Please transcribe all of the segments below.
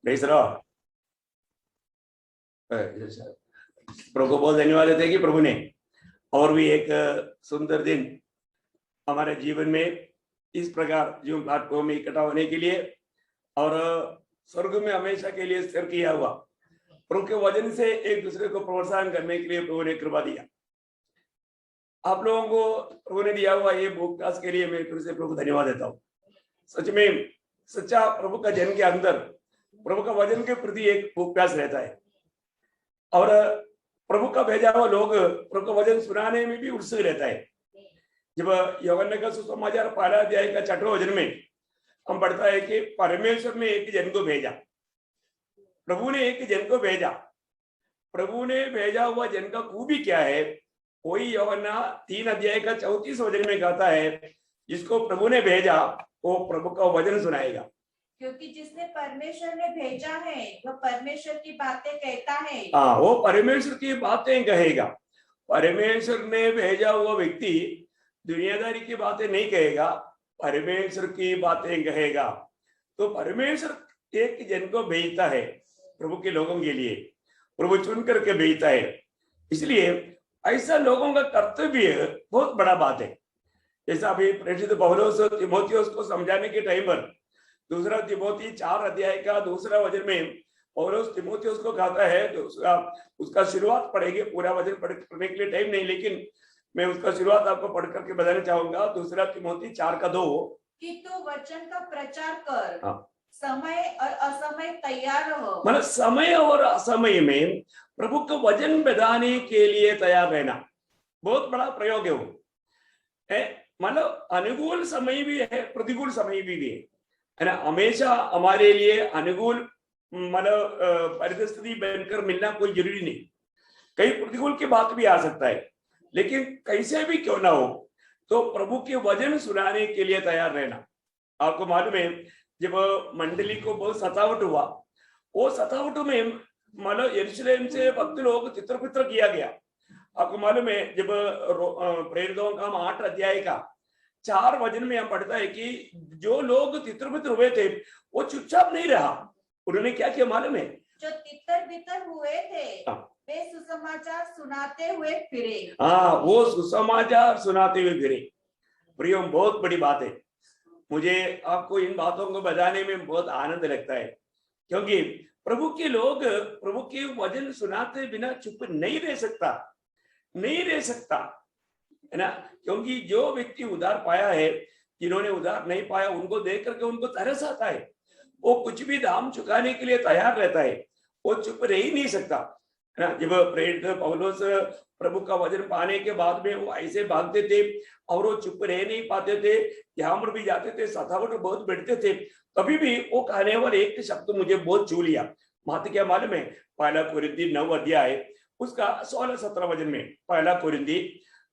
Praise Lord. प्रभु को बहुत धन्यवाद देते हैं कि प्रभु ने और भी एक सुंदर दिन हमारे जीवन में इस प्रकार जो प्लेटफॉर्म में इकट्ठा होने के लिए और स्वर्ग में हमेशा के लिए स्थिर किया हुआ प्रभु के वचन से एक दूसरे को प्रोत्साहन करने के लिए प्रभु ने कृपा दिया। आप लोगों को प्रभु ने दिया हुआ ये भूख के लिए मैं फिर से प्रभु को धन्यवाद देता हूँ। सच में सच्चा प्रभु का जन के अंदर प्रभु का वचन के प्रति एक भूख प्यास रहता है और प्रभु का भेजा हुआ लोग प्रभु का वचन सुनाने में भी उत्सुक रहता है। जब यूहन्ना का सुसमाचार पहला अध्याय का 6वां वचन में हम पढ़ता है कि परमेश्वर ने एक जन को भेजा, प्रभु ने एक जन को भेजा। प्रभु ने भेजा हुआ जन का खूबी क्या है? कोई यूहन्ना 3 अध्याय का 34 वचन में कहता है जिसको प्रभु ने भेजा वो प्रभु का वचन सुनाएगा, क्योंकि जिसने परमेश्वर ने भेजा है वह परमेश्वर की बातें कहता है। हाँ, वो परमेश्वर की बातें कहेगा। परमेश्वर ने भेजा हुआ व्यक्ति दुनियादारी की बातें नहीं कहेगा, परमेश्वर की बातें कहेगा। तो परमेश्वर एक जन को भेजता है प्रभु के लोगों के लिए, प्रभु चुन करके भेजता है। इसलिए ऐसा लोगों का कर्तव्य बहुत बड़ा बात है। जैसा अभी प्रेषित पौलुस तीमुथियुस को समझाने के टाइम पर 2 तीमुथी 4 अध्याय का 2 वचन में पौलुस तीमुथियुस को कहता है, तो उसका शुरुआत पढ़ेंगे, पूरा वचन पढ़ने के लिए टाइम नहीं, लेकिन मैं उसका शुरुआत आपको पढ़ करके बताना चाहूंगा। 2 तीमुथी 4 का 2 कि तू वचन का प्रचार कर। हाँ। समय और असमय तैयार रहो। मतलब समय और असमय में प्रभु को वचन बताने के लिए तैयार रहना बहुत बड़ा प्रयोग है। वो है मतलब अनुकूल समय भी है, प्रतिकूल समय भी है ना। हमेशा हमारे लिए अनुकूल मतलब परिस्थिति बनकर मिलना कोई जरूरी नहीं, कई प्रतिकूल की बात भी आ सकता है, लेकिन कैसे भी क्यों ना हो तो प्रभु के वचन सुनाने के लिए तैयार रहना। आपको मालूम है जब मंडली को बहुत सतावट हुआ, वो सतावट में मतलब यरूशलेम से भक्त लोग तितर बितर किया गया। आपको मालूम है जब प्रेरितों का 8 अध्याय का 4 वचन में हम पढ़ता है कि जो लोग तितर बितर हुए थे वो चुपचाप नहीं रहा, उन्होंने क्या किया मालूम है? जो तितर बितर हुए थे वे सुसमाचार सुनाते हुए फिरे। हाँ, वो सुसमाचार सुनाते हुए फिरे। प्रियो, बहुत बड़ी बात है। मुझे आपको इन बातों को बताने में बहुत आनंद लगता है, क्योंकि प्रभु के लोग प्रभु के वचन सुनाते बिना चुप नहीं रह सकता, नहीं रह सकता है ना। क्योंकि जो व्यक्ति उधार पाया है, जिन्होंने उधार नहीं पाया, उनको देख करके उनको तरस आता है, वो कुछ भी दाम चुकाने के लिए तैयार रहता है, वो चुप रह ही नहीं सकता है ना। जब प्रेरित पौलुस प्रभु का वचन पाने के बाद में वो ऐसे भागते थे और वो चुप रह नहीं पाते थे, यहाँ पर भी जाते थे, सतावट बहुत बैठते थे, तभी भी वो कहने वाले एक शब्द मुझे बहुत छू लिया। मात्र क्या मालूम है? 1 कोरिन्थी 9 अध्याय उसका 16-17 वचन में, 1 कोरिन्थी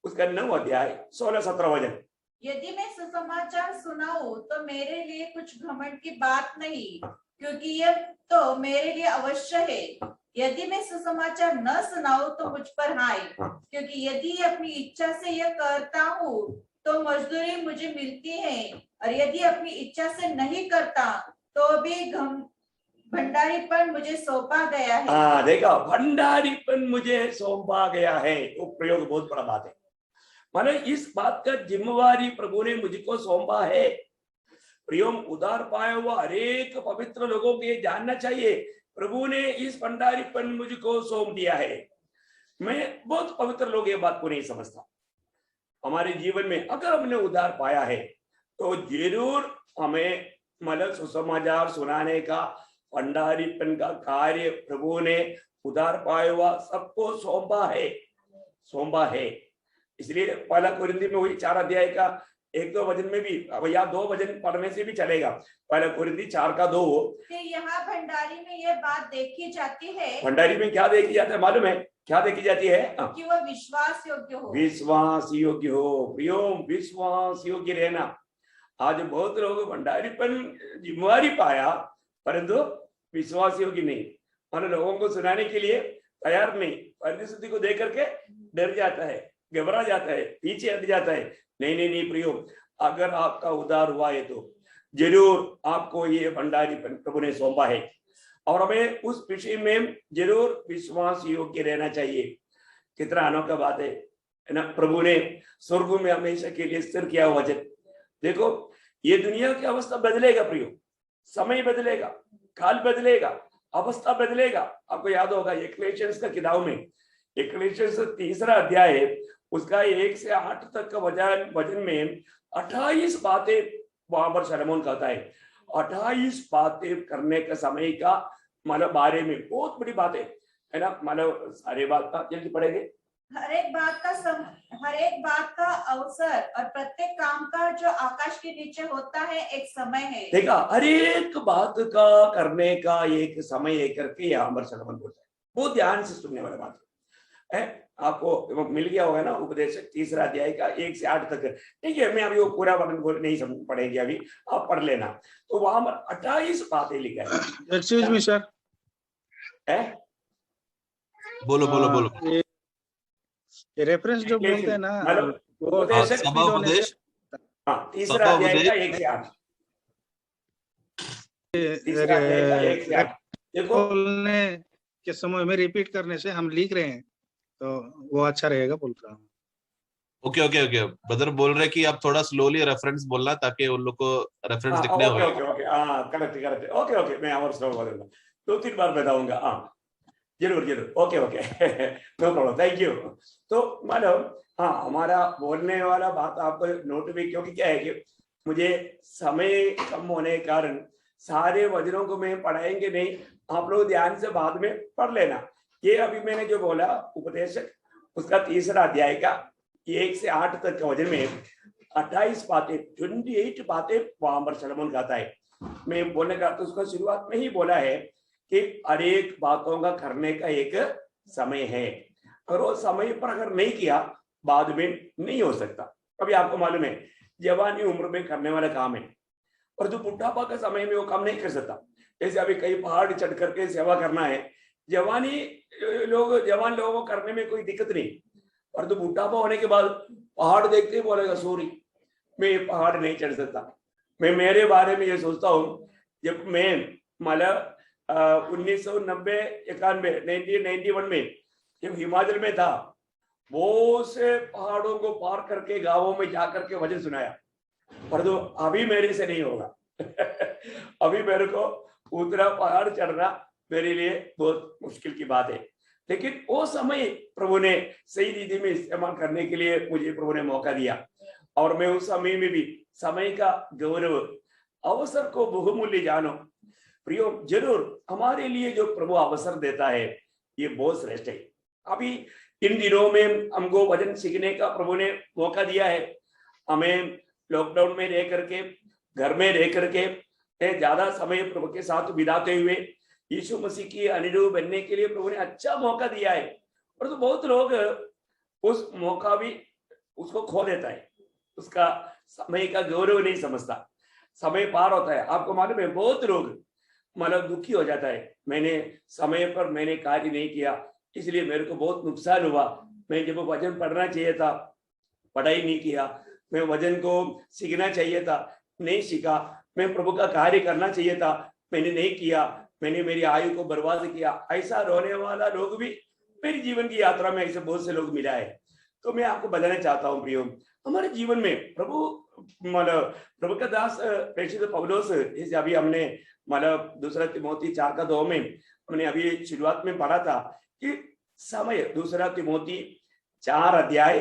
उसका 9 अध्याय 16-17 वचन। यदि मैं सुसमाचार सुनाऊं तो मेरे लिए कुछ घमंड की बात नहीं, क्योंकि यह तो मेरे लिए अवश्य है। यदि मैं सुसमाचार न सुनाऊं तो मुझ पर हाय, क्योंकि यदि अपनी इच्छा से यह करता हूँ तो मजदूरी मुझे मिलती है, और यदि अपनी इच्छा से नहीं करता तो भी भंडारीपन मुझे सौंपा गया है। हाँ, देखा, भंडारीपन मुझे सौंपा गया है। वो प्रयोग बहुत बड़ा बात है। मतलब इस बात का जिम्मेवारी प्रभु ने मुझको सौंपा है। प्रियम, उधार पाया हुआ हरेक पवित्र लोगों को ये जानना चाहिए, प्रभु ने इस भंडारीपन मुझको सौंप दिया है। मैं बहुत पवित्र लोग ये बात को नहीं समझता। हमारे जीवन में अगर हमने उधार पाया है तो जरूर हमें मतलब सुसमाचार सुनाने का, भंडारीपन का कार्य प्रभु ने उधार पाया हुआ सबको सौंपा है, सौंपा है। इसलिए 1 कोरिन्थी में वही 4 अध्याय का 1-2 वचन में भी, अब यहाँ 2 वचन पढ़ने से भी चलेगा। 1 कोरिन्थी 4 का 2। यहाँ भंडारी में यह बात देखी जाती है। भंडारी में क्या देखी जाता है मालूम है? क्या देखी जाती है? कि वह विश्वास योग्य हो। विश्वास योग्य हो। प्रियो, विश्वास योग्य रहना। आज बहुत लोग भंडारीपन जिम्मेवारी पाया परंतु विश्वास योग्य नहीं, और लोगों को सुनाने के लिए तैयार नहीं, परिस्थिति को देख करके डर जाता है, घबरा जाता है, पीछे हट जाता है। नहीं नहीं नहीं प्रियो, अगर आपका उद्धार हुआ है तो जरूर आपको ये भंडारीपन प्रभु ने सौंपा है। और हमें उस विषय में जरूर विश्वास योग्य रहना चाहिए। कितना अनोखा बात है ना, प्रभु ने स्वर्ग में हमेशा के लिए स्थिर किया वचन। देखो ये दुनिया की अवस्था बदलेगा प्रियो, समय बदलेगा, काल बदलेगा, अवस्था बदलेगा। आपको याद होगा इक्लेशियंस का किताब में, इक्लेशियंस 3 अध्याय है, उसका 1 से 8 तक का वचन में 28 बातें वहां पर शलोमोन कहता है। 28 बातें करने का समय का मतलब बारे में बहुत बड़ी बातें है ना, मतलब सारे बात का जल्दी पढ़ेंगे। हर एक बात का अवसर और प्रत्येक काम का जो आकाश के नीचे होता है एक समय है। देखा, हर एक बात का करने का एक समय है करके यहाँ पर शलोमोन बोलता है। बहुत ध्यान से सुनने वाली बात है। आपको मिल गया होगा ना उपदेशक 3 अध्याय का 1 से 8 तक। ठीक है, मैं अभी वो पूरा वर्णन नहीं पढ़ेंगे, अभी आप पढ़ लेना। तो वहां पर 28 बातें लिखा है। एक्सक्यूज मी सर, बोलो बोलो बोलो। ये रेफरेंस जो बोलते हैं ना, मतलब वो उपदेशक सभा उपदेश, हाँ 3 अध्याय का 1 से 8। 3 अध्याय का 1 से 8 देखो बोलने के समय में रिपीट करने से हम लिख रहे हैं तो वो अच्छा रहेगा बोल रहा हूँ। ओके ओके ओके, ब्रदर बोल रहे कि आप थोड़ा स्लोली रेफरेंस बोलना ताकि उन लोग को रेफरेंस दिखने ओके हो। ओके ओके, हाँ करेक्ट ओके ओके, मैं और स्लो बोलूंगा, 2-3 बार बताऊंगा। हाँ जरूर okay okay no problem, thank you. तो मतलब हाँ, हमारा बोलने वाला बात आपको नोट भी, क्योंकि क्या है कि मुझे समय कम होने के कारण सारे वचनों को मैं पढ़ाएंगे नहीं, आप लोग ध्यान से बाद में पढ़ लेना। ये अभी मैंने जो बोला उपदेशक उसका 3 अध्याय का 1 से 8 तक का वचन में 28 बातें, 28 बातें वहां पर शलोमोन कहता है। मैं बोलने का तो उसका शुरुआत में ही बोला है कि हर एक बातों का करने का एक समय है, और वो समय पर अगर नहीं किया बाद में नहीं हो सकता। अभी आपको मालूम है जवानी उम्र में करने वाला काम है, और जो बुढ़ापा का समय में वो काम नहीं कर सकता। जैसे अभी कई पहाड़ चढ़ करके सेवा करना है, जवान लोगों को करने में कोई दिक्कत नहीं, और तो बुढ़ापा होने के बाद पहाड़ देखते ही बोलेगा सॉरी मैं ये पहाड़ नहीं चढ़ सकता। मैं मेरे बारे में ये सोचता हूँ, जब मैं मतलब 1991 में जब हिमाचल में था, बहुत से पहाड़ों को पार करके गांवों में जाकर के वचन सुनाया, पर तो अभी मेरे से नहीं होगा अभी मेरे को उतरा पहाड़ चढ़ना मेरे लिए बहुत मुश्किल की बात है। लेकिन वो समय प्रभु ने सही रीति में इस्तेमाल करने के लिए मुझे प्रभु ने मौका दिया, और मैं उस समय में भी समय का गौरव, अवसर को बहुमूल्य जानो। प्रियो, जरूर हमारे लिए जो प्रभु अवसर देता है ये बहुत श्रेष्ठ है। अभी इन दिनों में हमको वचन सीखने का प्रभु ने मौका दिया है। हमें लॉकडाउन में रह करके, घर में रह करके ज्यादा समय प्रभु के साथ बिताते हुए यीशु मसीह की अनुरूप बनने के लिए प्रभु ने अच्छा मौका दिया है। और तो बहुत लोग उस मौका भी उसको खो देता है, उसका समय का गौरव नहीं समझता, समय पार होता है। आपको मालूम है बहुत लोग मतलब दुखी हो जाता है, मैंने समय पर मैंने कार्य नहीं किया इसलिए मेरे को बहुत नुकसान हुआ। मैं जब वचन पढ़ना चाहिए था पढ़ाई नहीं किया, मैं वचन को सीखना चाहिए था नहीं सीखा, मैं प्रभु का कार्य करना चाहिए था मैंने नहीं किया, मैंने मेरी आयु को बर्बाद किया। ऐसा रोने वाला लोग भी मेरी जीवन की यात्रा में ऐसे बहुत से लोग मिला है। तो मैं आपको बताना चाहता हूँ प्रियो, हमारे जीवन में प्रभु का दास प्रेषित पौलुस, जैसे अभी हमने मतलब 2 तिमोथी 4:2 में हमने अभी शुरुआत में पढ़ा था कि समय, 2 तिमोथी 4 अध्याय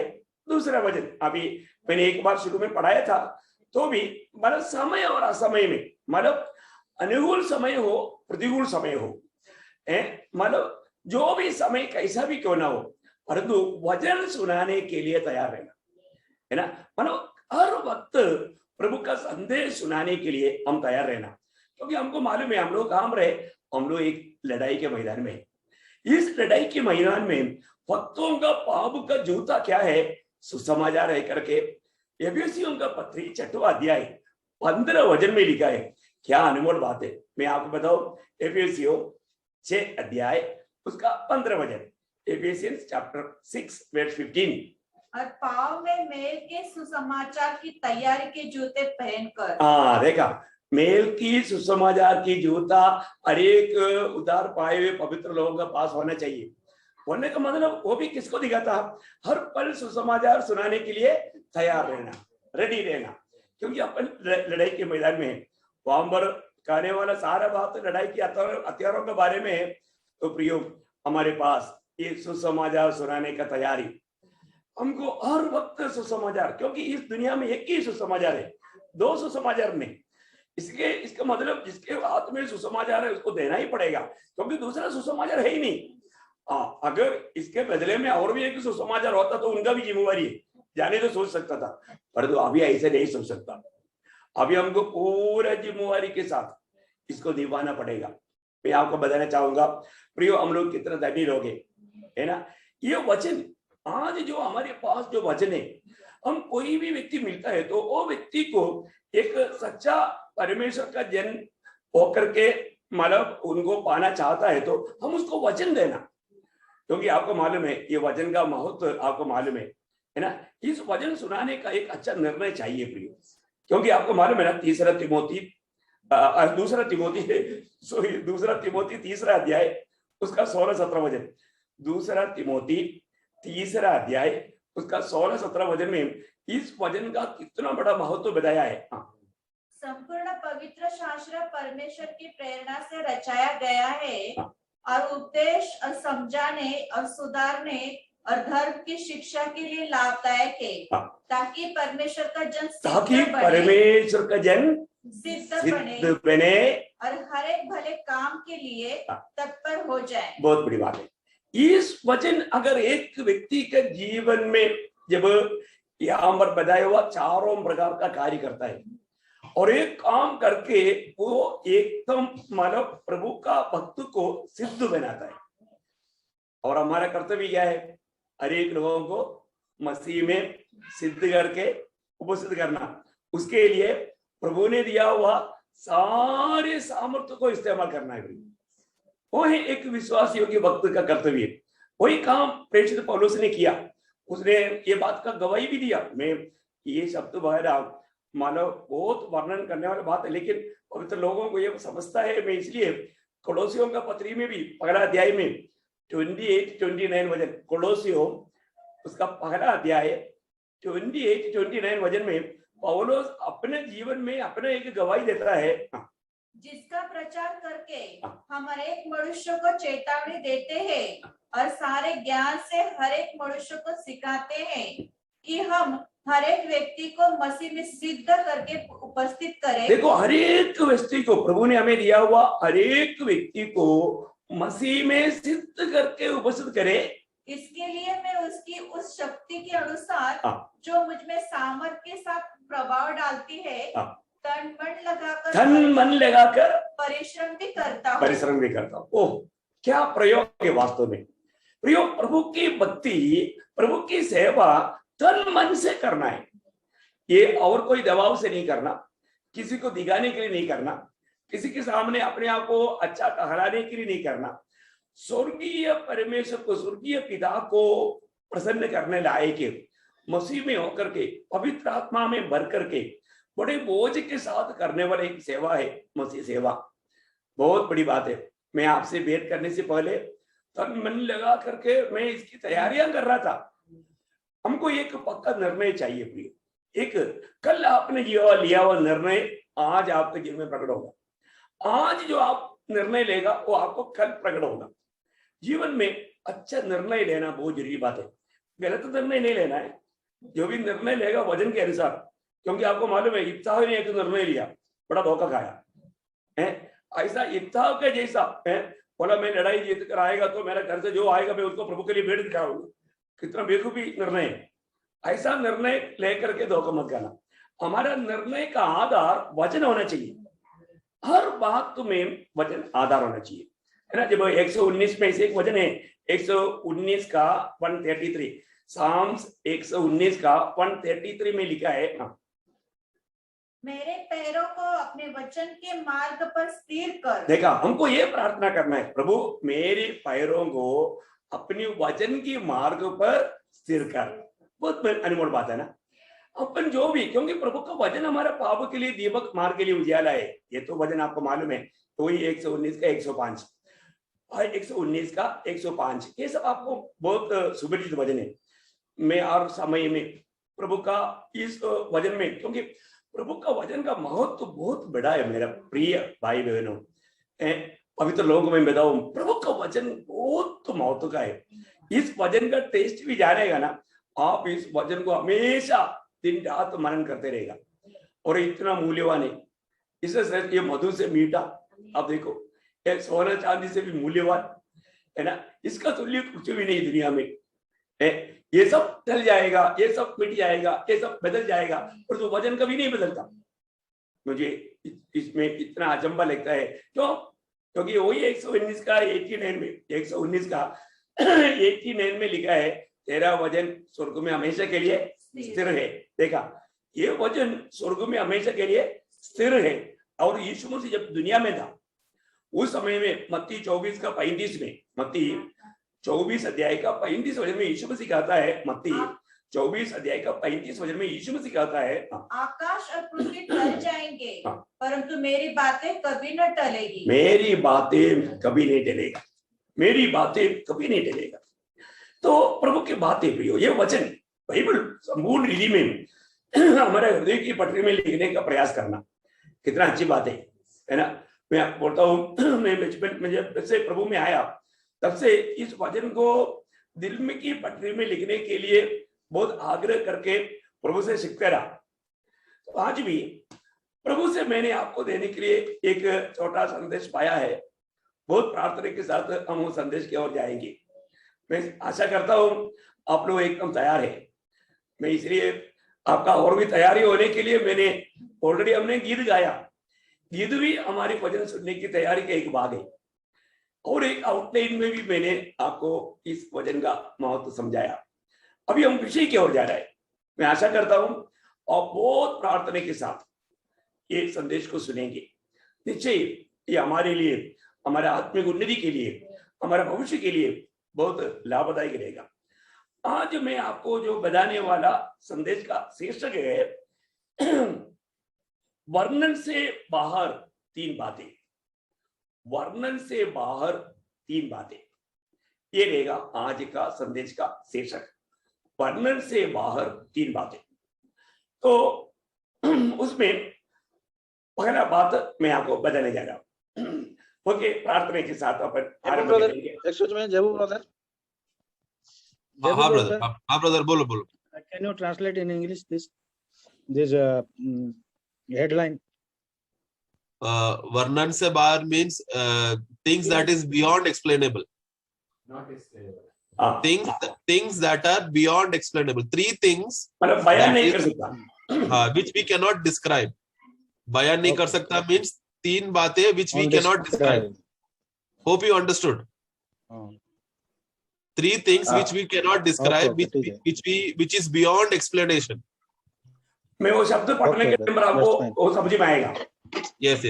2 वचन, अभी मैंने एक बार शुरू में पढ़ाया था। तो भी मतलब समय और असमय में, मतलब अनुकूल समय हो प्रतिकूल समय हो, मतलब जो भी समय कैसा भी क्यों ना हो, परंतु वचन सुनाने के लिए तैयार रहना है ना। मतलब हर वक्त प्रभु का संदेश सुनाने के लिए हम तैयार रहना, क्योंकि हमको मालूम है हम लोग काम रहे, हम लोग एक लड़ाई के मैदान में। इस लड़ाई के मैदान में भक्तों का पाप का जूता क्या है, सुसमाचार है करके एफिसियों का पत्री 6वां अध्याय 15 वचन में लिखा है। क्या अनमोल बात है, मैं आपको बताऊं, एफिसियों 6 अध्याय उसका 15 वचन, एफिसियंस चैप्टर 6 वर्स 15। और पाँव में मेल के सुसमाचार की तैयारी के जूते पहनकर। देखा, मेल की सुसमाचार की जूता हर एक उद्धार पाए हुए पवित्र लोगों के पास होना चाहिए। होने का मतलब वो भी किसको दिखाता, हर पल सुसमाचार सुनाने के लिए तैयार रहना, रेडी रहना, क्योंकि अपन लड़ाई के मैदान में है। वहां पर कहने वाला सारा बात लड़ाई की हथियारों के बारे में है। तो प्रियो, हमारे पास ये सुसमाचार सुनाने का तैयारी, हमको हर वक्त सुसमाचार, क्योंकि इस दुनिया में एक ही सुसमाचार है, दो सुसमाचार नहीं। इसका मतलब जिसके हाथ में सुसमाचार है उसको देना ही पड़ेगा, क्योंकि दूसरा सुसमाचार है ही नहीं। अगर इसके बदले में और भी एक सुसमाचार होता तो उनका भी जिम्मेवारी है, जाने तो सोच सकता था, पर तो अभी ऐसे नहीं सोच सकता। अभी हमको पूरा जिम्मेवारी के साथ इसको निभाना पड़ेगा। मैं आपको बताना चाहूंगा प्रियो, हम लोग कितना धनी लोग है ना। ये वचन आज जो हमारे पास जो वचन है, हम कोई भी व्यक्ति मिलता है तो वो व्यक्ति को एक सच्चा परमेश्वर का जन होकर के मतलब उनको पाना चाहता है तो हम उसको वचन देना, क्योंकि आपको मालूम है ये वचन का महत्व आपको मालूम है ना। इस वचन सुनाने का एक अच्छा निर्णय चाहिए प्रिय, क्योंकि आपको मालूम है ना दूसरा तिमोथी तीसरा अध्याय उसका 16-17 वचन, दूसरा तिमोथी तीसरा अध्याय उसका 16-17 वचन में इस वचन का कितना बड़ा महत्व बताया है। संपूर्ण पवित्र शास्त्र परमेश्वर की प्रेरणा से रचाया गया है और उपदेश और समझाने और सुधारने और धर्म की शिक्षा के लिए लाभदायक है, ताकि परमेश्वर का जन सिद्ध बने और हर एक भले काम के लिए तत्पर हो जाए। बहुत बड़ी बात है। इस वचन अगर एक व्यक्ति के जीवन में जब यहाँ पर बताया हुआ चारों प्रकार का कार्य करता है और एक काम करके वो एकदम मानव प्रभु का भक्त को सिद्ध बनाता है, और हमारा कर्तव्य क्या है, हर एक लोगों को मसीह में सिद्ध करके उपस्थित करना। उसके लिए प्रभु ने दिया हुआ सारे सामर्थ्य को इस्तेमाल करना है। वो है एक विश्वास योग्य भक्त का कर्तव्य। वही काम प्रेषित पौलुस ने किया, उसने ये बात का गवाही भी दिया। मैं ये शब्द वगैरह मानो बहुत वर्णन करने वाली बात है, लेकिन पवित्र लोगों को ये समझता है। मैं इसलिए कोलोसियों का पत्री में भी पहला अध्याय में 28-29 वचन, कोलोसियों उसका पहला अध्याय 28-29 वचन में पौलुस अपने जीवन में अपने एक गवाही देता है, जिसका प्रचार करके हम हर एक मनुष्य को चेतावनी देते हैं और सारे ज्ञान से हर एक मनुष्य को सिखाते हैं कि हम हर एक व्यक्ति को मसीह में सिद्ध करके उपस्थित करें। देखो, हर एक व्यक्ति को प्रभु ने हमें दिया हुआ हर एक व्यक्ति को मसीह में सिद्ध करके उपस्थित करे। इसके लिए मैं उसकी उस शक्ति के अनुसार जो मुझ में सामर्थ्य के साथ प्रभाव डालती है तन मन लगाकर परिश्रम भी करता हूँ। ओह, क्या प्रयोग है वास्तव में। प्रयोग प्रभु की भक्ति, प्रभु की सेवा तन मन से करना है। ये और कोई दबाव से नहीं करना, किसी को दिखाने के लिए नहीं करना, किसी के सामने अपने आप को अच्छा कहलाने के लिए नहीं करना। स्वर्गीय परमेश्वर को, स्वर्गीय पिता को प्रसन्न करने लायक मसीह में होकर के, पवित्र आत्मा में भर करके बड़े बोझ के साथ करने वाले एक सेवा है मसीह सेवा। बहुत बड़ी बात है। मैं आपसे भेंट करने से पहले तन मन लगा करके मैं इसकी तैयारियां कर रहा था। हमको एक पक्का निर्णय चाहिए प्रिय। एक कल आपने लिया हुआ निर्णय आज आपके जीवन में प्रकट होगा। आज जो आप निर्णय लेगा वो आपको कल प्रकट होगा। जीवन में अच्छा निर्णय लेना बहुत जरूरी बात है। गलत निर्णय नहीं लेना है। जो भी निर्णय लेगा वजन के अनुसार, क्योंकि आपको मालूम है इब्ताह ने एक निर्णय लिया, बड़ा धोखा खाया है। ऐसा इब्ताह के जैसा है, बोला मैं लड़ाई जीत कर आएगा तो मेरा घर से जो आएगा मैं उसको प्रभु के लिए भेंट कराऊंगा। कितना बेवकूफी निर्णय है। ऐसा निर्णय लेकर के धोखा मत करना। हमारा निर्णय का आधार वचन होना चाहिए। हर बात में वचन आधार होना चाहिए, है ना। जब 119 में से एक वचन है 119 का 133, साम्स 119 का 133 में लिखा है, मेरे पैरों को अपने वचन के मार्ग पर स्थिर कर। देखा, हमको ये प्रार्थना करना है, प्रभु मेरे पैरों को अपने वचन की मार्ग पर स्थिर कर। बहुत अनमोल बात है ना। अपन जो भी, क्योंकि प्रभु का वचन हमारे पाप के लिए दीपक, मार्ग के लिए उजियाला है। ये तो वचन आपको मालूम है, तो वही 119 का 105 और 119 का 105, ये सब आपको बहुत सुपरिचित वचन है। मैं और समय में प्रभु का इस वचन में, क्योंकि प्रभु का वचन का महत्व तो बहुत बड़ा है मेरा प्रिय भाई बहनों। पवित्र लोगों में बताऊं, प्रभु का वचन बहुत महत्व का है। इस वचन का टेस्ट भी जानेगा ना, आप इस वचन को हमेशा दिन रात मनन करते रहेगा, और इतना मूल्यवान है। इससे ये मधु से मीठा, आप देखो, ये सोना चांदी से भी मूल्यवान है ना, इसका तुल्य कुछ भी नहीं दुनिया में है। ये सब टल जाएगा, ये सब मिट जाएगा, ये सब बदल जाएगा, पर तो वचन कभी नहीं बदलता। मुझे इसमें इतना अचंबा लगता है, क्यों? क्योंकि वही 119 का 89 में, 119 का 89 में लिखा है, तेरा वचन स्वर्ग में हमेशा के लिए स्थिर है। देखा, ये वचन स्वर्ग में हमेशा के लिए स्थिर है। और यीशु मसीह जब दुनिया में था, उस समय में मत्ती 24 का 35 में, मत्ती 24 अध्याय का 35 वचन में यीशु मसीह कहता है, मत्ती 24 अध्याय का 35 वचन में यीशु मसीह कहता है, आकाश और पृथ्वी टल जाएंगे, परंतु मेरी बातें कभी न टलेगी। मेरी बातें कभी नहीं टलेगा, मेरी बातें कभी नहीं टलेगा। तो प्रभु की बातें प्रियो, ये वचन बाइबल संपूर्ण रीति में हमारे हृदय की पटरी में लिखने का प्रयास करना कितना अच्छी बात है ना। मैं आपको बोलता हूँ, मैं बचपन में जब से प्रभु में आया, तब से इस वचन को दिल में की पटरी में लिखने के लिए बहुत आग्रह करके प्रभु से सीखते रहा। तो आज भी प्रभु से मैंने आपको देने के लिए एक छोटा संदेश पाया है। बहुत प्रार्थना के साथ हम उस संदेश की ओर जाएंगे। मैं आशा करता हूं आप लोग एकदम तैयार है। मैं इसलिए आपका और भी तैयारी होने के लिए मैंने ऑलरेडी हमने गीत गाया। गीत भी हमारी वचन सुनने की तैयारी का एक भाग है, और एक आउटलाइन में भी मैंने आपको इस वचन का महत्व समझाया। अभी हम विषय की ओर जा रहे हैं। मैं आशा करता हूं और बहुत प्रार्थना के साथ ये संदेश को सुनेंगे। निश्चय ये हमारे लिए, हमारे आत्मिक उन्नति के लिए, हमारे भविष्य के लिए बहुत लाभदायक रहेगा। आज मैं आपको जो बताने वाला संदेश का शीर्षक है, वर्णन से बाहर तीन बातें। वर्णन से बाहर तीन बातें, ये रहेगा आज का संदेश का शीर्षक, वर्णन से बाहर तीन बातें। तो उसमें पहला बात मैं आपको बताने जा रहा हूं। ओके, प्रार्थना के साथ अपन आरंभ करेंगे। एक्सक्यूज मी, जयबू ब्रदर। हाँ ब्रदर, बोलो। Can you translate in English this headline? वर्णन से बाहर means things that is beyond explainable. Not explainable. Things that are beyond explainable. Three things मतलब बयान नहीं कर सकता, which we cannot describe. बयान नहीं कर सकता means तीन बातें which we cannot describe. Hope you understood. Three things which we cannot describe, which is beyond explanation. मैं वो शब्द पढ़ने के नंबर आपको वो समझ में आएगा। Yes.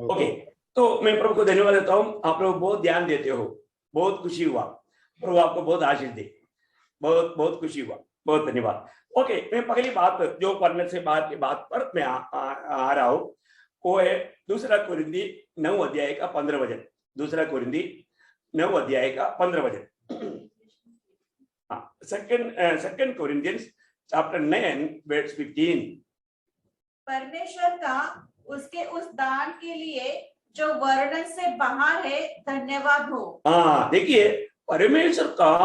ओके, तो मैं प्रभु को धन्यवाद देता हूँ। आप लोग बहुत ध्यान देते हो, बहुत खुशी हुआ। प्रभु आपको बहुत आशीष दे, बहुत खुशी हुआ, बहुत धन्यवाद। ओके, मैं पहली बात जो वर्णन से बाहर की बात पर मैं आ रहा हूँ, वो है 2 कोरिन्थी 9 अध्याय का 15 वचन। 2 कोरिन्थी 9 अध्याय का 15 वचन। Second Corinthians chapter 9 verse 15। परमेश्वर का उसके उस दान के लिए जो वर्णन से बाहर है धन्यवाद हो। हाँ, देखिए, परमेश्वर का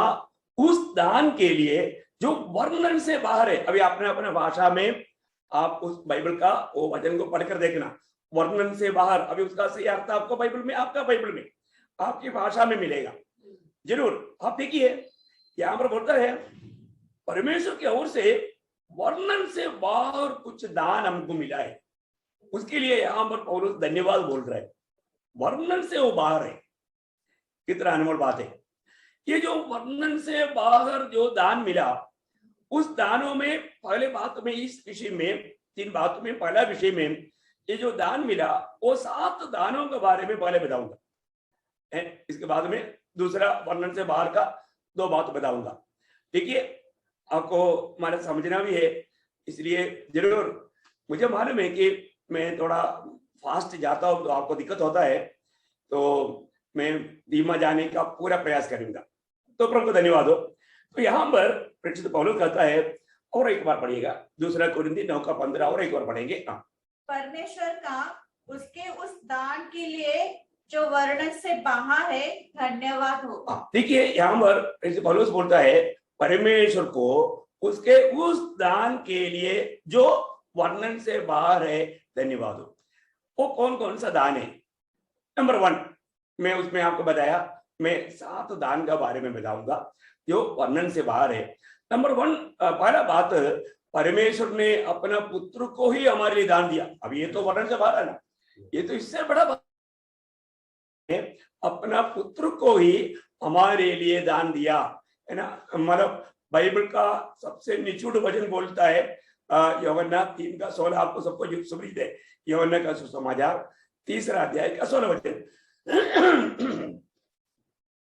उस दान के लिए जो वर्णन से बाहर है। अभी आपने अपने भाषा में आप उस बाइबल का वो वचन को पढ़कर देखना, वर्णन से बाहर। अभी उसका सही अर्थ आपको बाइबल में, आपका बाइबल में, आपकी भाषा में मिलेगा जरूर। आप देखिए, यहाँ पर बोलता है परमेश्वर की ओर से वर्णन से बाहर कुछ दान हमको मिला है। उसके लिए यहाँ पर पौलुस धन्यवाद बोल रहा है। वर्णन से वो बाहर है, कितना अनमोल बात है। ये जो वर्णन से बाहर जो दान मिला, उस दानों में पहले बात में, इस विषय में, 3 बातों में, पहला विषय में ये जो दान मिला, वो 7 दानों के बारे में पहले बताऊंगा। इसके बाद में दूसरा वर्णन से बाहर का 2 बात बताऊंगा। देखिए, आपको हमारा समझना भी है, इसलिए जरूर मुझे मालूम है कि मैं थोड़ा फास्ट जाता हूँ तो आपको दिक्कत होता है, तो मैं धीमा जाने का पूरा प्रयास करूंगा। तो प्रभु को धन्यवाद हो। तो यहाँ पर प्रेषित पौलुस कहता है, और एक बार पढ़िएगा, 2 कुरिन्थी 9:15 और एक बार पढ़ेंगे। हाँ, परमेश्वर का उसके उस दान के लिए जो वर्णन से बाहर है धन्यवाद हो। देखिए यहाँ पर प्रेषित पौलुस बोलता है परमेश्वर को उसके उस दान के लिए जो वर्णन से बाहर है धन्यवाद हो। वो कौन कौन सा दान है? नंबर 1 मैं उसमें आपको बताया, मैं 7 दान का बारे में बताऊंगा जो वर्णन से बाहर है। नंबर 1 पहला बात, परमेश्वर ने अपना पुत्र को ही हमारे लिए दान दिया। अब ये तो वर्णन से बाहर है ना, ये तो इससे बड़ा बात है, अपना पुत्र को ही हमारे लिए दान दिया, है ना। मतलब बाइबल का सबसे निचुड़ वचन बोलता है यूहन्ना 3:16, आपको सबको सुपरिचित है, यूहन्ना का सुसमाचार 3 अध्याय का 16 वचन।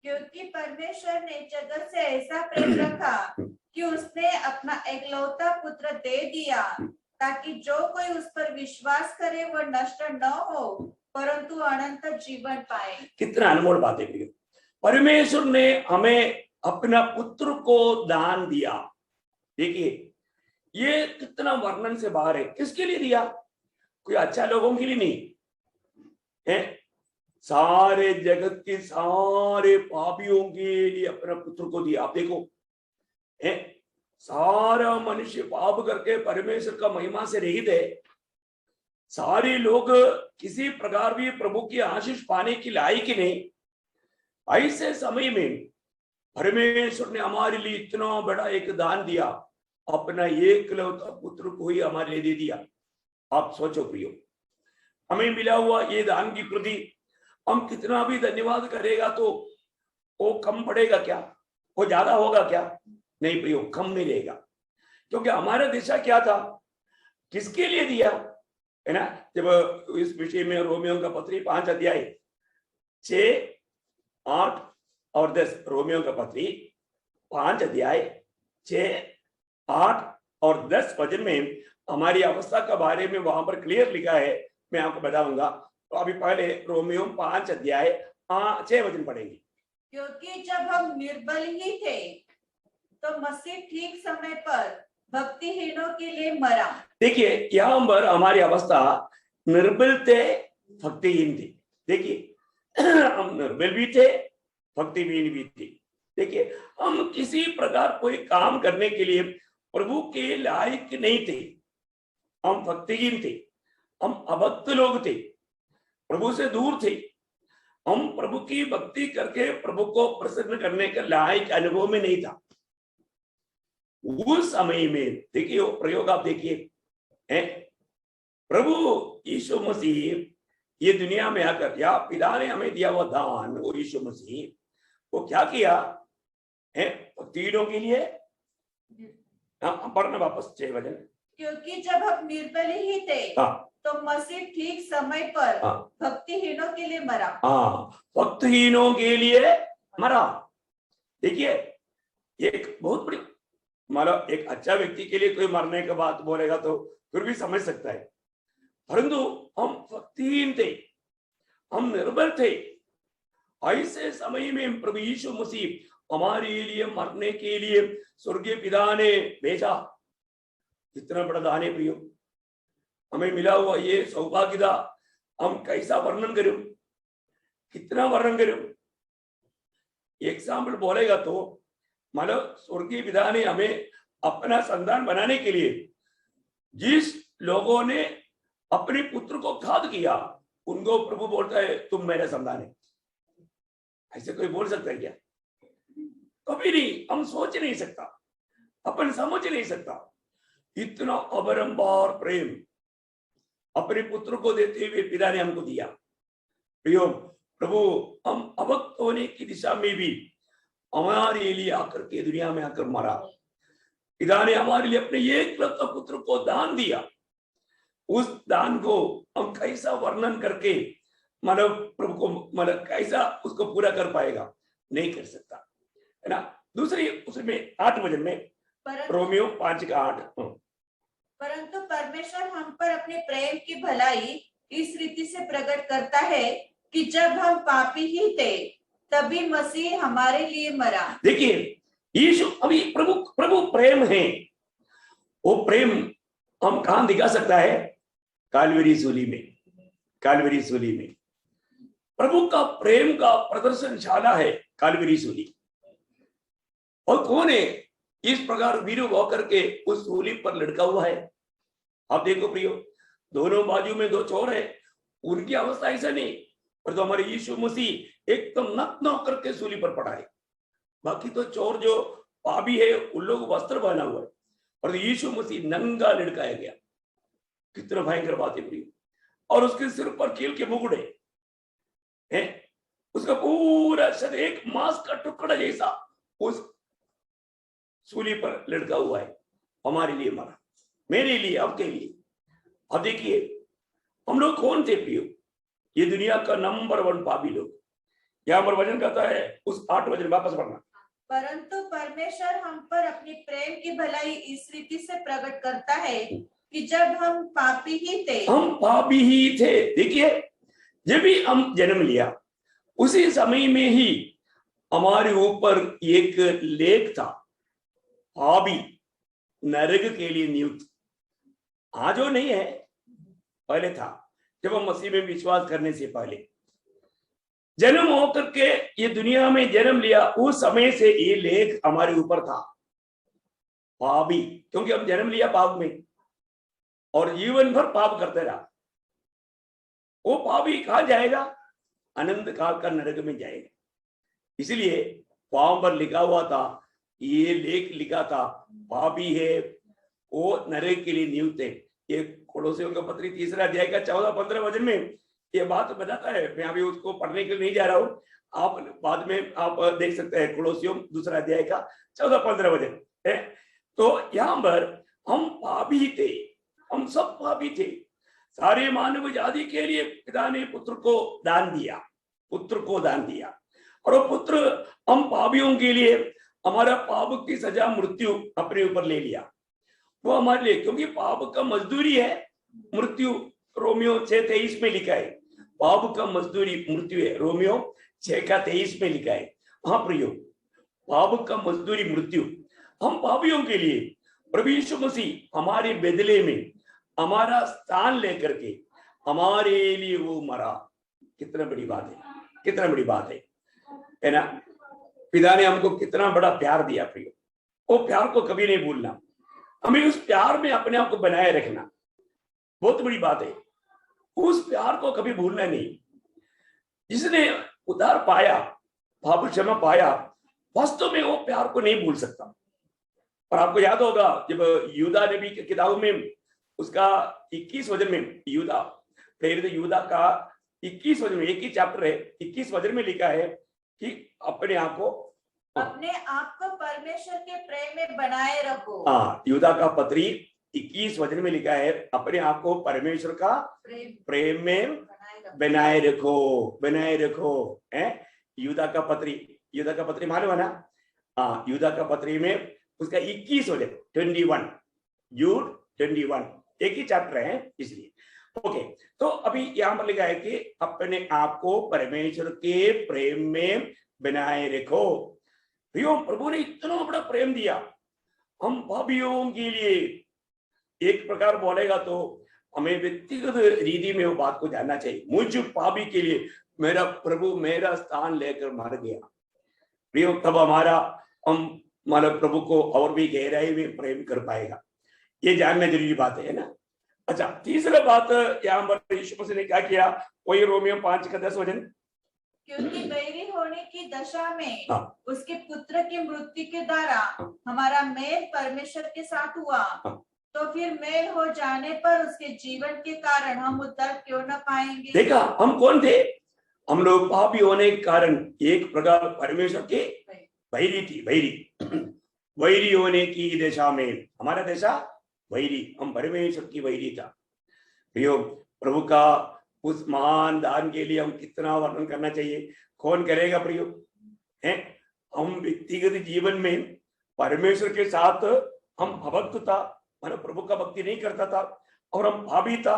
क्योंकि परमेश्वर ने जगत से ऐसा प्रेम रखा कि उसने अपना एकलौता पुत्र दे दिया, ताकि जो कोई उस पर विश्वास करे वह नष्ट न हो परंतु अनंत जीवन पाए। कितना अनमोल बात है। परमेश्वर ने हमें अपना पुत्र को दान दिया। देखिए ये कितना वर्णन से बाहर है। किसके लिए दिया? कोई अच्छा लोगों के लिए नहीं है, सारे जगत के सारे पापियों के लिए अपना पुत्र को दिया। आप देखो है, सारा मनुष्य पाप करके परमेश्वर का महिमा से रहित है, सारे लोग किसी प्रकार भी प्रभु की आशीष पाने की लायक नहीं। ऐसे समय में परमेश्वर ने हमारे लिए इतना बड़ा एक दान दिया, अपना एकलौता पुत्र को ही हमारे लिए दे दिया। आप सोचो प्रियो, हमें मिला हुआ ये दान की प्रति हम कितना भी धन्यवाद करेगा तो वो कम पड़ेगा क्या? वो ज्यादा होगा क्या? नहीं प्रियो, कम नहीं रहेगा। क्योंकि हमारा दिशा क्या था, किसके लिए दिया है ना। जब इस विषय में रोमियो का पत्री 5 अध्याय 6, 8 और 10, रोमियो का पत्री 5 अध्याय 6, 8 और 10 वचन में हमारी अवस्था के बारे में वहां पर क्लियर लिखा है, मैं आपको बताऊंगा। तो अभी पहले रोमियो 5 अध्याय 6 वचन पढ़ेंगे। क्योंकि जब हम निर्बल ही थे तो मसीह ठीक समय पर भक्तिहीनों के लिए मरा। देखिए यहाँ पर हमारी अवस्था निर्बल थे, भक्तिहीन थे। देखिए हम निर्बल भी थे, भक्तिहीन भी थे। देखिए हम किसी प्रकार कोई काम करने के लिए प्रभु के लायक नहीं थे, हम भक्तिहीन थे, हम अभक्त लोग थे, प्रभु से दूर थे। हम प्रभु की भक्ति करके प्रभु को प्रसन्न करने का लायक अनुभव में नहीं था। उस समय में देखिए वो प्रयोग आप देखिए, प्रभु यीशु मसीह ये दुनिया में आकर, या पिता ने हमें दिया हुआ दान, वो यीशु मसीह वो क्या किया है भक्तिहीनों के लिए। पढ़ना वापस 6 वचन। क्योंकि जब हम निर्बल ही थे तो मसीह ठीक समय पर भक्तिहीनों के लिए मरा। भक्तिहीनों के लिए मरा। देखिए एक बहुत बड़ी, मतलब एक अच्छा व्यक्ति के लिए कोई मरने के बाद बोलेगा तो फिर भी समझ सकता है, परंतु हम भक्तिहीन थे, हम निर्बल थे। ऐसे समय में प्रभु यीशु मसीह हमारे लिए मरने के लिए स्वर्गीय पिता ने भेजा। कितना बड़ा दान है प्रियो, हमें मिला हुआ ये सौभाग्य था। हम कैसा वर्णन करूं, कितना वर्णन करूं। एग्जाम्पल बोलेगा तो मतलब स्वर्गीय पिता ने हमें अपना संतान बनाने के लिए जिस लोगों ने अपने पुत्र को घात किया, उनको प्रभु बोलता है तुम मेरा संतान है। ऐसे कोई बोल सकता है क्या? कभी नहीं। हम सोच नहीं सकता, अपन समझ नहीं सकता। इतना अबरंबार प्रेम अपने पुत्र को देते हुए पिता ने हमको दिया। प्रियो प्रभु हम अभक्त होने की दिशा में भी हमारे लिए आकर के दुनिया में आकर मरा। पिता ने हमारे लिए अपने एकलौते पुत्र को दान दिया। उस दान को हम कैसा वर्णन करके मतलब प्रभु को मतलब कैसा उसको पूरा कर पाएगा? नहीं कर सकता, है ना। दूसरी उसमें 8 वचन में, रोमियो 5 का 8, परंतु परमेश्वर हम पर अपने प्रेम की भलाई इस रीति से प्रकट करता है कि जब हम पापी ही थे तभी मसीह हमारे लिए मरा। देखिए यीशु अभी प्रभु प्रभु प्रेम है, वो प्रेम हम कहां दिखा सकता है? कालवरी सूली में, कालवरी सूली में प्रभु का प्रेम का प्रदर्शनशाला है कालवरी सूली। और कौन है इस प्रकार वीर होकर के उस सूली पर लटका हुआ है? आप देखो प्रियो, दोनों बाजू में दो चोर है, उनकी अवस्था ऐसा नहीं, पर तो हमारे यीशु मसीह एकदम नग्न होकर के सूली पर पड़ा है। बाकी तो चोर जो पापी है उन लोग वस्त्र पहना हुआ है, और यीशु मसीह नंगा लटकाया गया। कितना भयंकर बात है प्रियो। और उसके सिर पर कील के मुकुट है, उसका पूरा शरीर एक मांस का टुकड़ा जैसा उस सूली पर लटका हुआ है। हमारे लिए मरा, मेरे लिए, आपके लिए। अब देखिए हम लोग कौन थे प्रियो? ये दुनिया का नंबर 1 पापी लोग। यहाँ पर वचन कहता है, उस 8 वचन वापस पढ़ना। परंतु परमेश्वर हम पर अपनी प्रेम की भलाई इस रीति से प्रकट करता है कि जब हम पापी ही थे, हम पापी ही थे। देखिए जब भी हम जन्म लिया उसी समय में ही हमारे ऊपर एक लेख था, पापी, नरक के लिए नियुक्त। आज वो नहीं है, पहले था। जब हम मसीह में विश्वास करने से पहले जन्म होकर के ये दुनिया में जन्म लिया, उस समय से ये लेख हमारे ऊपर था, पापी। क्योंकि हम जन्म लिया पाप में और जीवन भर पाप करते रहा। वो पापी कहां जाएगा? अनंत काल का नरक में जाएगा। इसलिए पाप पर लिखा हुआ था, ये लेख लिखा था, पापी है, वो नरक के लिए नियुक्त है। ये कोलोसियों का पत्री 3 अध्याय का 14-15 वचन में ये बात बताता है। मैं अभी उसको पढ़ने के लिए नहीं जा रहा हूं, आप बाद में आप देख सकते हैं। कोलोसियों 2 अध्याय का 14-15 वचन है। तो यहाँ पर हम पापी थे, हम सब पापी थे। सारे मानव जाति के लिए पिता ने पुत्र को दान दिया, पुत्र को दान दिया। और वो पुत्र हम पापियों के लिए हमारा पाप की सजा मृत्यु अपने ऊपर ले लिया। वो हमारे लिए, क्योंकि पाप का मजदूरी है मृत्यु। रोमियो 6:23 में लिखा है, पाप का मजदूरी मृत्यु है। रोमियो 6:23 में लिखा है। हाँ प्रियो, पाप का मजदूरी मृत्यु। हम पापियों के लिए प्रभु यीशु मसीह हमारे बदले में हमारा स्थान लेकर के हमारे लिए वो मरा। कितना बड़ी बात है, कितना बड़ी बात है ना? पिता ने हमको कितना बड़ा प्यार दिया प्रियो। वो प्यार को कभी नहीं भूलना, हमें उस प्यार में अपने आप को बनाए रखना बहुत बड़ी बात है। उस प्यार को कभी भूलना नहीं। जिसने उद्धार पाया, पाप क्षमा पाया, वास्तव में वो प्यार को नहीं भूल सकता। और आपको याद होगा जब यूदा नबी की किताब में उसका 21 वचन में, यूदा प्रेरित यूदा का 21 वचन में, एक ही चैप्टर है, 21 वचन में लिखा है कि अपने आप को परमेश्वर के प्रेम में बनाए रखो। हाँ, यूदा का पत्री 21 वचन में लिखा है, अपने आप को परमेश्वर का प्रेम में बनाए रखो, बनाए रखो। है यूदा का पत्री मालूम है ना? हाँ, यूदा का पत्री में उसका 21 वचन 21, यूद 21, एक ही चैप्टर है इसलिए। ओके, तो अभी यहाँ पर लिखा है कि अपने आप को परमेश्वर के प्रेम में बनाए रखो। प्रभु ने इतना बड़ा प्रेम दिया हम पापियों के लिए। एक प्रकार बोलेगा तो हमें व्यक्तिगत रीति में वो बात को जानना चाहिए। मुझ पापी के लिए मेरा प्रभु मेरा स्थान लेकर मर गया। प्रियो, तब हम मतलब प्रभु को और भी गहराई में प्रेम कर पाएगा। ये जानना जरूरी बात है ना? अच्छा, तीसरा बात यहाँ पर यीशु मसीह ने क्या किया? वही रोमियो 5:10 वचन, क्योंकि बैरी होने की दशा में हाँ, उसके पुत्र की मृत्यु के द्वारा हमारा मेल परमेश्वर के साथ हुआ, तो फिर मेल हो जाने पर उसके जीवन के कारण हम उद्धार क्यों न पाएंगे? देखा, हम कौन थे? हम लोग पापी होने के कारण एक प्रकार परमेश्वर के बैरी थी। बैरी होने की दशा में, हमारा दशा वैरी, हम परमेश्वर की वैरी था। प्रभु का उस महान दान के लिए हम कितना वर्णन करना चाहिए? कौन करेगा प्रियो? हैं, हम व्यक्तिगत जीवन में परमेश्वर के साथ हम अभक्त था, मतलब प्रभु का भक्ति नहीं करता था और हम पापी था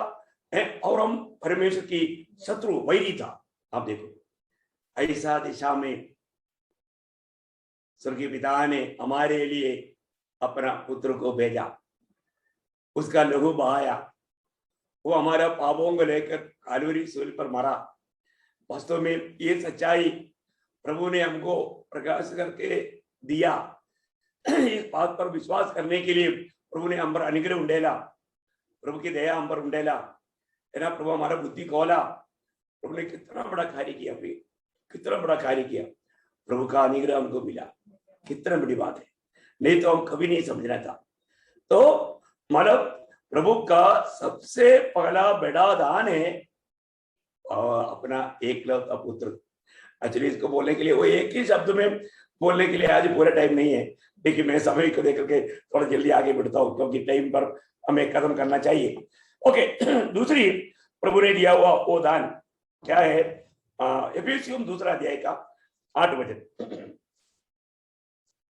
और हम परमेश्वर की शत्रु वैरी था। आप देखो ऐसा दिशा में स्वर्गीय पिता ने हमारे लिए अपना पुत्र को भेजा, उसका लहू बहाया, वो हमारा पापों को लेकर कालवरी सूली पर मरा। वास्तव में ये सच्चाई प्रभु ने हमको प्रकाश करके दिया। इस बात पर विश्वास करने के लिए प्रभु ने हम पर अनुग्रह उंडेला, प्रभु की दया हम पर उंडेला है ना। प्रभु हमारा बुद्धि खोला, प्रभु ने कितना बड़ा कार्य किया, कितना बड़ा कार्य किया। प्रभु का अनुग्रह हमको मिला, कितना बड़ी बात है, नहीं तो हम कभी नहीं समझना था। तो मतलब प्रभु का सबसे पहला बड़ा दान है अपना एकलौता पुत्र। एक्चुअली इसको बोलने के लिए वो एक ही शब्द में बोलने के लिए आज पूरा टाइम नहीं है, लेकिन मैं समय को देख करके थोड़ा जल्दी आगे बढ़ता हूँ क्योंकि टाइम पर हमें कदम करना चाहिए। ओके, दूसरी प्रभु ने दिया हुआ वो दान क्या है? एफिसियम 2 अध्याय का 8 वचन।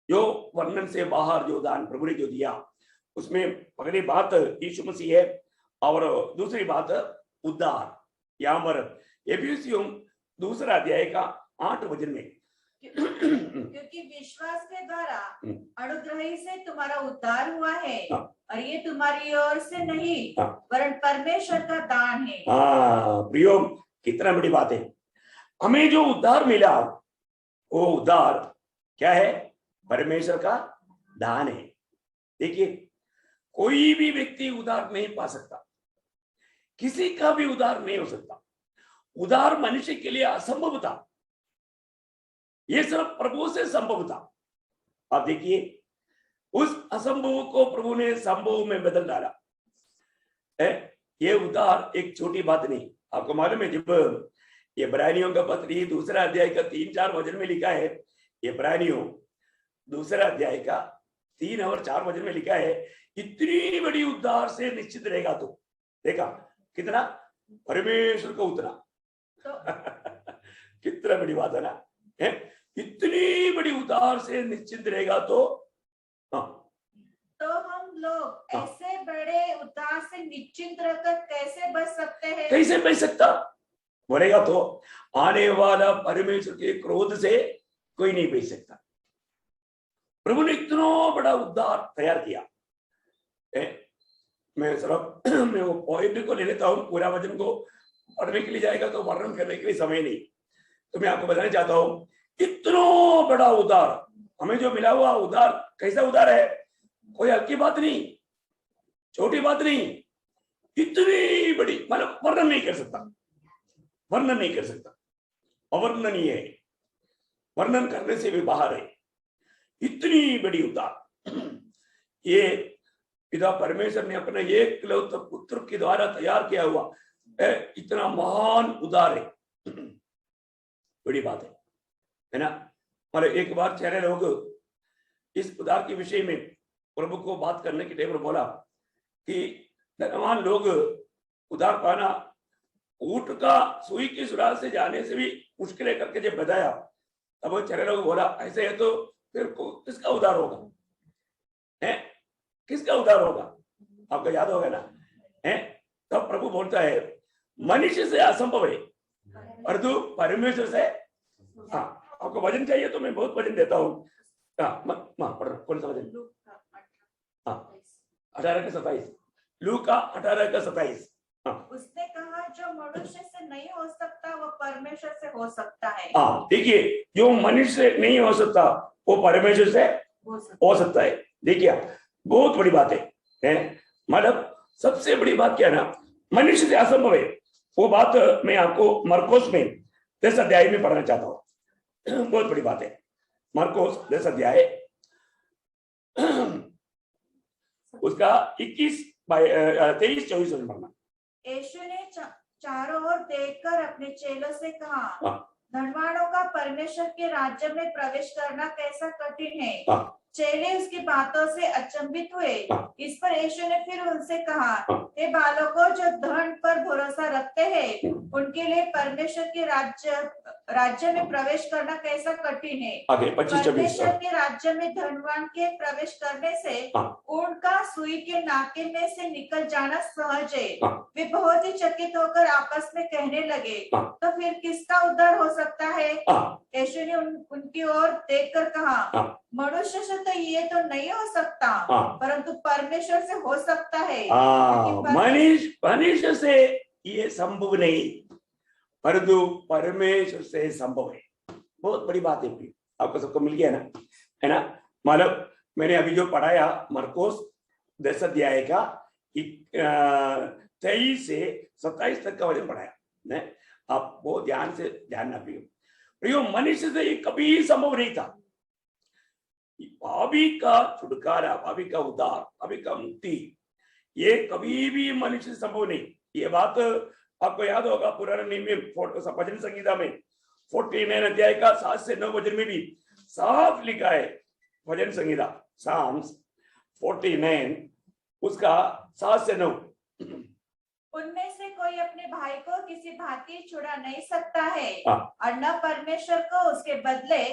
जो वर्णन से बाहर जो दान प्रभु ने जो दिया, उसमें पहली बात यीशु मसीह है और दूसरी बात उद्धार। यहाँ पर एफिसियम 2 अध्याय का 8 वचन में क्योंकि विश्वास के द्वारा अनुग्रह से तुम्हारा उद्धार हुआ है और ये तुम्हारी ओर से नहीं वरन परमेश्वर का दान है। प्रियो, कितना बड़ी बात है। हमें जो उद्धार मिला वो उद्धार क्या है? परमेश्वर का दान है। देखिए, कोई भी व्यक्ति उद्धार नहीं पा सकता, किसी का भी उद्धार नहीं हो सकता। उद्धार मनुष्य के लिए असंभव था, ये सिर्फ प्रभु से संभव था। आप देखिए, उस असंभव को प्रभु ने संभव में बदल डाला है। ये उद्धार एक छोटी बात नहीं। आपको मालूम है, जब इब्रानियों का पत्री 2 अध्याय का 3-4 वचन में लिखा है, इब्रानियों 2 अध्याय का 3 और 4 वचन में लिखा है, इतनी बड़ी उद्धार से निश्चित रहेगा। तो देखा कितना परमेश्वर को उतना कितना बड़ी बात है ना, है? इतनी बड़ी उद्धार से निश्चित रहेगा। तो हम लोग ऐसे बड़े उद्धार से निश्चिंत रहकर कैसे बच सकते हैं? कैसे बच सकता बोलेगा तो आने वाला परमेश्वर के क्रोध से कोई नहीं बच सकता। प्रभु ने इतना बड़ा उद्धार तैयार किया। मैं सिर्फ मैं वो पॉइंट को ले लेता हूँ, पूरा वचन को पढ़ने के लिए जाएगा तो वर्णन करने के लिए समय नहीं। तो मैं आपको बताना चाहता हूँ, इतना बड़ा उद्धार हमें जो मिला हुआ उद्धार कैसा उद्धार है? कोई हल्की बात नहीं, छोटी बात नहीं, इतनी बड़ी, मतलब वर्णन नहीं कर सकता, वर्णन नहीं कर सकता, अवर्णनीय है, वर्णन करने से भी बाहर है। इतनी बड़ी उद्धार ये पिता परमेश्वर ने अपने एकलौते पुत्र के द्वारा तैयार किया हुआ इतना महान उद्धार है। बड़ी बात है ना। मतलब एक बार चेहरे लोग इस उद्धार के विषय में प्रभु को बात करने के टाइम पर बोला कि धनवान लोग उद्धार पाना ऊंट का सुई की सुराग से जाने से भी मुश्किल है करके जब बताया, तब वो चेहरे लोग बोला ऐसे है तो फिर किसका उद्धार होगा? है किसका उद्धार होगा? आपको याद होगा ना, है? तब प्रभु बोलता है मनुष्य से असंभव है परंतु परमेश्वर से। हाँ, आपको वचन चाहिए तो मैं बहुत वचन देता हूँ। कौन सा वचन? 18:27, लूका 18:27। उसने कहा जो मनुष्य से नहीं हो सकता वो परमेश्वर से हो सकता है। देखिए, जो मनुष्य से नहीं हो सकता वो परमेश्वर से हो सकता है। देखिए, बहुत बड़ी बात है। मतलब सबसे बड़ी बात क्या है ना, मनुष्य से असंभव है। वो बात मैं आपको मरकोस में 10 अध्याय में पढ़ना चाहता हूँ। बहुत बड़ी बात है। मरकोस 10 अध्याय उसका 23-24 में पढ़ना। यीशु ने चारों ओर देखकर अपने चेलों से कहा, धनवानों का परमेश्वर के राज्य में प्रवेश करना कैसा कठिन है। चेले उसकी बातों से अचंभित हुए। इस पर यीशु ने फिर उनसे कहा, हे बालकों, जो धन पर भरोसा रखते हैं उनके लिए परमेश्वर के राज्य राज्य में प्रवेश करना कैसा कठिन है। आगे 25-26 परमेश्वर के राज्य में धनवान के प्रवेश करने से हाँ। ऊंट का सुई के नाके में से निकल जाना सहज है। हाँ। वे बहुत ही चकित होकर आपस में कहने लगे, हाँ। तो फिर किसका उद्धार हो सकता है। हाँ। यीशु ने उनकी ओर देखकर कहा, हाँ। मनुष्य से तो ये तो नहीं हो सकता, हाँ। परंतु परमेश्वर से हो सकता है। मनुष्य से ये संभव नहीं, परंतु परमेश्वर से संभव है। बहुत बड़ी बात है, आपको सबको मिल गया ना, है ना। मतलब मैंने अभी जो पढ़ाया मरकोस 10 अध्याय का 23 से 27 तक का वचन पढ़ाया ने, आप बहुत ध्यान से ध्यान प्रियो, मनुष्य से ये कभी संभव नहीं था। पापी का छुटकारा, पापी का उद्धार, पापी का मुक्ति, ये कभी भी मनुष्य से संभव नहीं। ये बात आपको याद होगा पुराने नियम में भजन संगीता में 49 अध्याय का 7 से 9 वचन में भी साफ लिखा है। भजन संगीता साम्स 49 उसका 7 से 9। उनमें से कोई अपने भाई को किसी भांति छुड़ा नहीं सकता है, हाँ। और न परमेश्वर को उसके बदले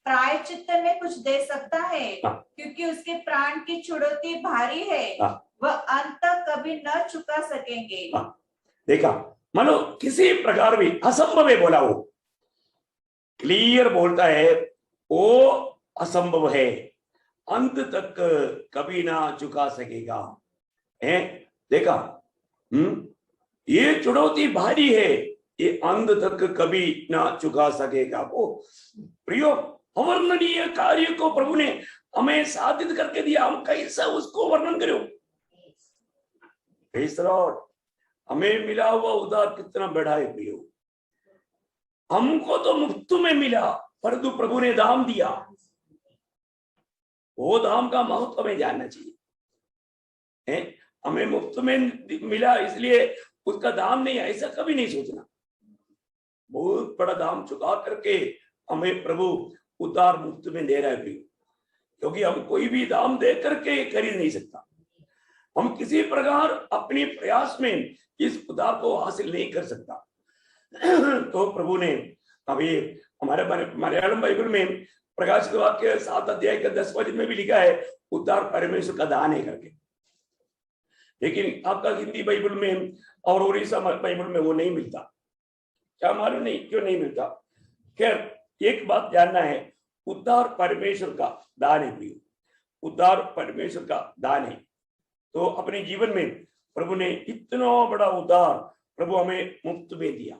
प्रायश्चित्त में कुछ दे सकता है, हाँ। क्योंकि उसके प्राण की छुड़ौती भारी है। हाँ। वह अंत तक कभी न चुका सकेंगे। हाँ। देखा, मानो किसी प्रकार भी असंभव है बोला, वो क्लियर बोलता है वो असंभव है, अंत तक कभी ना चुका सकेगा। है देखा, ये चुनौती भारी है, ये अंत तक कभी ना चुका सकेगा। वो प्रियो, अवर्णनीय कार्य को प्रभु ने हमें साधित करके दिया, हम कैसा उसको वर्णन करो। हमें मिला हुआ उद्धार कितना बड़ा है प्रियो। हमको तो मुफ्त में मिला, परंतु प्रभु ने दाम दिया। वो दाम का महत्व हमें जानना चाहिए। हमें मुफ्त में मिला इसलिए उसका दाम नहीं, ऐसा कभी नहीं सोचना। बहुत बड़ा दाम चुका करके हमें प्रभु उद्धार मुफ्त में दे रहा है, क्योंकि हम कोई भी दाम दे करके खरीद नहीं सकता। हम किसी प्रकार अपने प्रयास में इस उद्धार को हासिल नहीं कर सकता। तो प्रभु ने अभी हमारे मलयालम बाइबल में प्रकाशित वाक्य 7 अध्याय का 10 वचन में भी लिखा है उद्धार परमेश्वर का दान है करके। लेकिन आपका हिंदी बाइबल में और उड़ीसा बाइबल में वो नहीं मिलता, क्या मालूम नहीं क्यों नहीं मिलता। खैर एक बात जानना है, उद्धार परमेश्वर का दान है प्रिय, उद्धार परमेश्वर का दान है। तो अपने जीवन में प्रभु ने इतना बड़ा उद्धार प्रभु हमें मुफ्त में दिया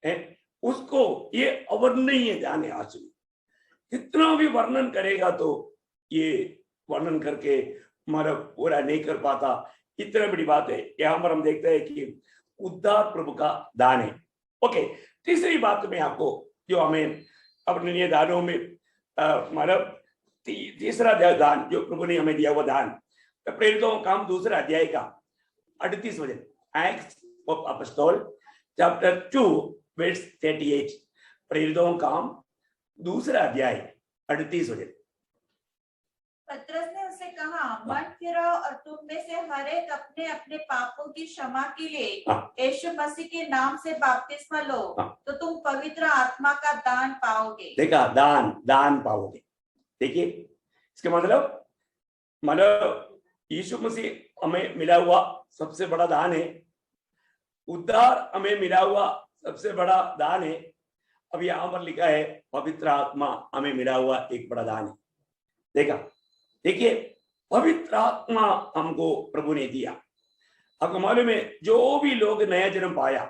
है, उसको ये अवर्णनीय दान है। आज कितना भी वर्णन करेगा तो ये वर्णन करके हमारा पूरा नहीं कर पाता, इतना बड़ी बात है। यहाँ पर हम देखते हैं कि उद्धार प्रभु का दान है। ओके, तीसरी बात में आपको जो हमें अपने लिए दानों में मतलब तीसरा दान जो प्रभु ने हमें दिया वो दान, प्रेरितों का काम 2 अध्याय का 38 वचन, Acts of Apostle chapter 2 verse 38, प्रेरितों का काम 2 अध्याय 38 वचन। पतरस ने उससे कहा, मन फिराओ और तुम में से हर एक अपने अपने पापों की क्षमा के लिए यीशु मसीह के नाम से बपतिस्मा लो, तो तुम पवित्र आत्मा का दान पाओगे। देखा, दान पाओगे। देखिए इसके मतलब यीशु मसीह हमें मिला हुआ सबसे बड़ा दान है, उद्धार हमें मिला हुआ सबसे बड़ा दान है। अब यहाँ पर लिखा है पवित्र आत्मा हमें मिला हुआ एक बड़ा दान है। देखा, देखिए पवित्र आत्मा हमको प्रभु ने दिया। आपको मालूम है जो भी लोग नया जन्म पाया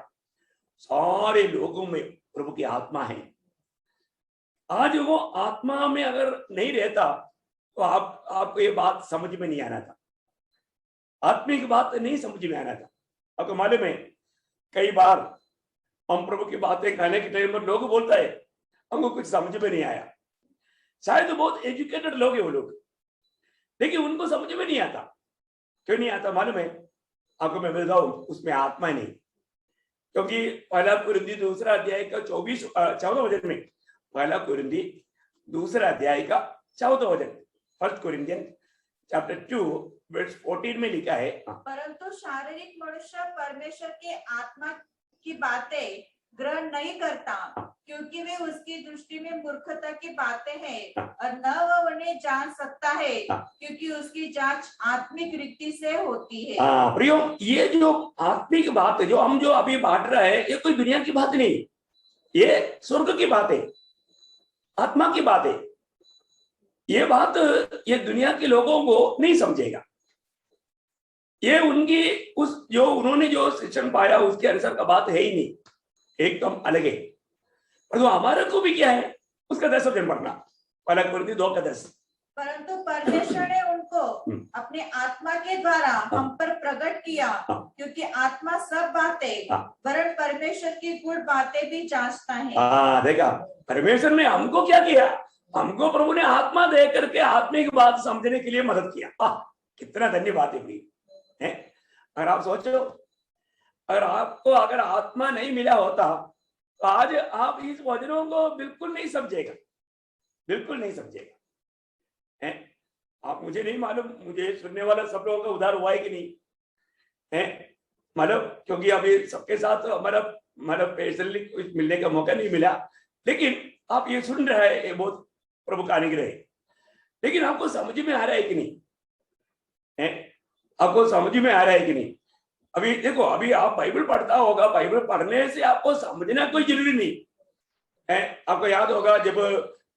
सारे लोगों में प्रभु की आत्मा है। आज वो आत्मा में अगर नहीं रहता तो आपको ये बात समझ में नहीं आना था, आत्मिक बात नहीं समझ में आना था। आपको मालूम है कई बार हम प्रभु की बातें कहने के टाइम पर लोग बोलता है हमको कुछ समझ में नहीं आया। शायद तो बहुत एजुकेटेड लोग है वो लोग, लेकिन उनको समझ में नहीं आता। क्यों नहीं आता मालूम है आपको? मैं बताऊं, उसमें आत्मा नहीं। क्योंकि पहला कुरिन्थी 2 अध्याय का 14 वचन में, पहला कुरिन्थी 2 अध्याय का 14 वचन, 1 Corinthians चैप्टर 2 वर्स 14 में लिखा है, परंतु शारीरिक मनुष्य परमेश्वर के आत्मा की बातें ग्रहण नहीं करता, क्योंकि वे उसकी दृष्टि में मूर्खता की बातें हैं और न वह उन्हें जान सकता है, क्योंकि उसकी जांच आत्मिक रीति से होती है। हाँ प्रियो, ये जो आत्मिक बात है, जो हम जो अभी बांट रहे हैं, ये कोई दुनिया की बात नहीं, ये स्वर्ग की बात है, आत्मा की बात है। ये बात ये दुनिया के लोगों को नहीं समझेगा। ये उनकी उस जो उन्होंने जो शिक्षण पाया उसके अनुसार का बात है ही नहीं, एकदम अलग है। और तो हमारे को भी क्या है, उसका 10 वचन पढ़ना, पहला कुरिन्थी 2:10। परंतु परमेश्वर ने उनको अपने आत्मा के द्वारा हम पर प्रकट किया, क्योंकि आत्मा सब बातें वरन परमेश्वर की गूढ़ बातें भी जांचता है। देखा, परमेश्वर ने हमको क्या किया, हमको प्रभु ने आत्मा दे करके आत्मिक बात समझने के लिए मदद किया। कितना धन्यवाद है भाई। अगर आप सोचो, अगर आपको अगर आत्मा नहीं मिला होता तो आज आप इस वचनों को बिल्कुल नहीं समझेगा, बिल्कुल नहीं समझेगा। आप मुझे नहीं मालूम, मुझे सुनने वाला सब लोगों का उद्धार हुआ है कि नहीं है, मतलब क्योंकि अभी सबके साथ हमारा मतलब पर्सनली कुछ मिलने का मौका नहीं मिला, लेकिन आप ये सुन रहे हैं, ये बहुत प्रभु का अनुग्रह है। लेकिन आपको समझ में आ रहा है कि नहीं है, आपको समझ में आ रहा है कि नहीं? अभी देखो, अभी आप बाइबल पढ़ता होगा, बाइबल पढ़ने से आपको समझना कोई जरूरी नहीं है। आपको याद होगा जब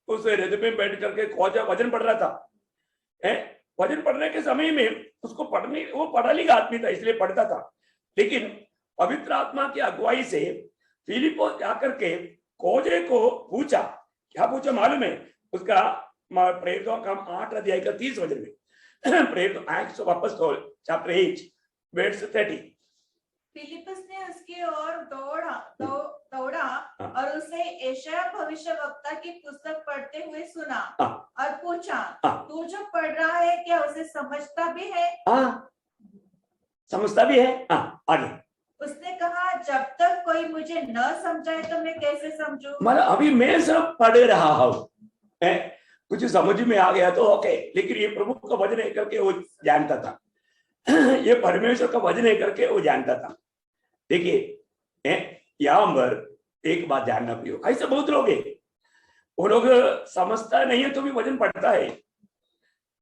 उस हृदय में बैठ करके खोजा वचन पढ़ रहा था, वचन पढ़ने के समय में उसको पढ़ने, वो पढ़ा लिखा आदमी था इसलिए पढ़ता था, लेकिन पवित्र आत्मा की अगुवाई से फिलिप्पुस जाकर के खोजे को पूछा। क्या पूछा मालूम है? उसका प्रेरितों का 8 अध्याय का 30 वचन में, प्रेरित Acts of Apostle chapter 8 verse 30। फिलिप्पुस ने उसकी ओर दौड़ा और उसे यशायाह भविष्यवक्ता की पुस्तक पढ़ते हुए सुना और पूछा, तू जो पढ़ रहा है क्या उसे समझता भी है? समझता भी है। आगे उसने कहा, जब तक कोई मुझे न समझाए तो मैं कैसे समझूं? मतलब अभी मैं सिर्फ पढ़ रहा हूँ, कुछ समझ में आ गया तो ओके, लेकिन ये प्रभु का वचन है करके वो जानता था, ये परमेश्वर का वचन है करके वो जानता था। देखिए यहाँ पर एक बात जानना प्रियो, ऐसे बहुत लोग हैं, वो लोग समझता नहीं है तो भी वचन पढ़ता है।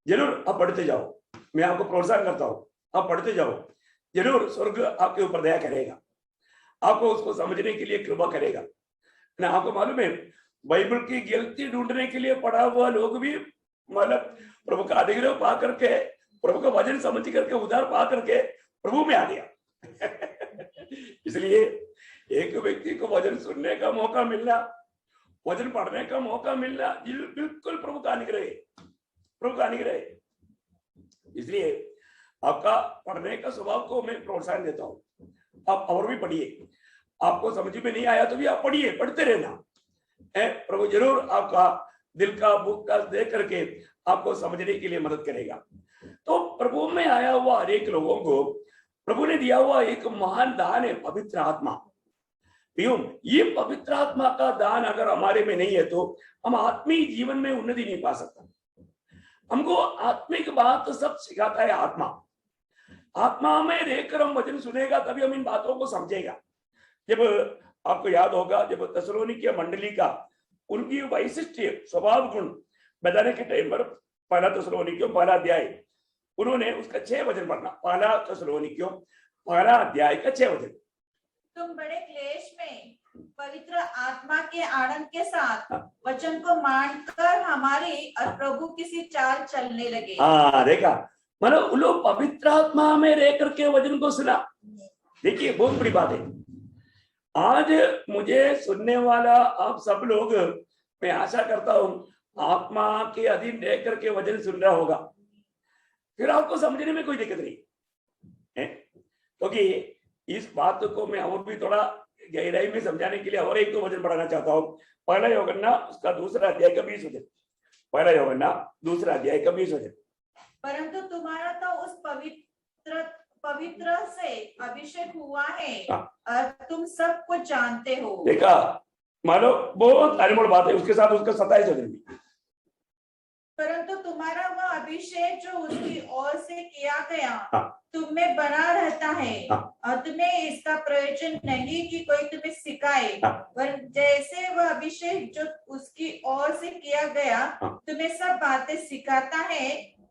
जरूर आप पढ़ते जाओ, मैं आपको प्रोत्साहन करता हूँ, आप पढ़ते जाओ, जरूर स्वर्ग आपके ऊपर दया करेगा, आपको उसको समझने के लिए कृपा करेगा ना। आपको मालूम है, बाइबल की गलती ढूंढने के लिए पढ़ा हुआ लोग भी मतलब प्रभु का अनुग्रह पा करके, प्रभु का वचन समझ करके, उद्धार पा करके प्रभु में आ गया। इसलिए एक व्यक्ति को वचन सुनने का मौका मिलना, वचन पढ़ने का मौका मिलना, बिल्कुल प्रभु का अनुग्रह है, प्रभु का अनुग्रह है। इसलिए आपका पढ़ने का स्वभाव को मैं प्रोत्साहन देता हूँ, आप और भी पढ़िए। आपको समझ में नहीं आया तो भी आप पढ़िए, पढ़ते रहना, प्रभु जरूर आपका दिल का बुक का देख करके आपको समझने के लिए मदद करेगा। तो प्रभु में आया हुआ हर एक लोगों को प्रभु ने दिया हुआ एक महान दान है, पवित्र आत्मा। ये पवित्र आत्मा का दान अगर हमारे में नहीं है तो हम आत्मिक जीवन में उन्नति नहीं पा सकता। हमको आत्मिक बात सब सिखाता है आत्मा। आत्मा में रहकर हम वचन सुनेगा तभी हम इन बातों को समझेगा। जब आपको याद होगा, जब थिस्सलुनीके मंडली का उनकी वैशिष्ट्य स्वभाव गुण बताने के टाइम पर पहला थिस्सलुनीके पहला अध्याय उन्होंने उसका 6 वचन पढ़ना। पहला थिस्सलुनीके पहला अध्याय का 6 वचन। तुम बड़े क्लेश में पवित्र आत्मा के आनंद के साथ वचन को मानकर हमारी और प्रभु की सी चाल चलने लगे। देखा, मतलब उन लोग पवित्र आत्मा में रह करके वचन को सुना। देखिए बहुत बड़ी बात है। आज मुझे सुनने वाला आप सब लोग, मैं आशा करता हूं आत्मा के अधीन रह करके वचन सुन रहा होगा, फिर आपको समझने में कोई दिक्कत नहीं है। क्योंकि इस बात को मैं और भी थोड़ा गहराई में समझाने के लिए और एक 2 वचन पढ़ाना चाहता हूँ। पहला यूहन्ना उसका 2 अध्याय का 20 वचन। पहला यूहन्ना 2 अध्याय का 20 वचन। परंतु तुम्हारा तो उस पवित्र से अभिषेक हुआ है और तुम सब कुछ जानते हो। देखा, मानो बहुत अनमोल बात है। उसके साथ उसका 27 वचन भी। परंतु तुम्हारा वह अभिषेक जो उसकी ओर से किया गया तुम में बना रहता है और तुम्हें इसका प्रयोजन नहीं कि कोई तुम्हें सिखाए, पर जैसे वह अभिषेक जो उसकी ओर से किया गया तुम्हें सब बातें सिखाता है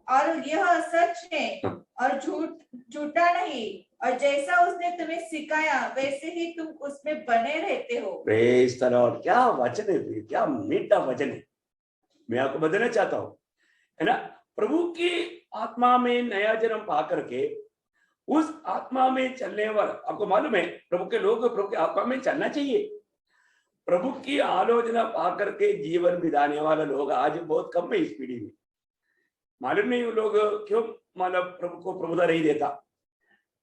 और यह सच है और झूठा नहीं, और जैसा उसने तुम्हें सिखाया वैसे ही तुम उसमें बने रहते हो। Praise the Lord. क्या वचन है, क्या मीठा वचन है। मैं आपको बताना चाहता हूँ, है ना, प्रभु की आत्मा में नया जन्म पा करके उस आत्मा में चलने वाला, आपको मालूम है प्रभु के लोग प्रभु की आत्मा में चलना चाहिए। प्रभु की आलोचना पा करके जीवन बिताने वाला लोग आज बहुत कम है इस पीढ़ी में। मालूम नहीं वो लोग क्यों मतलब प्रभु को प्रभुता नहीं देता,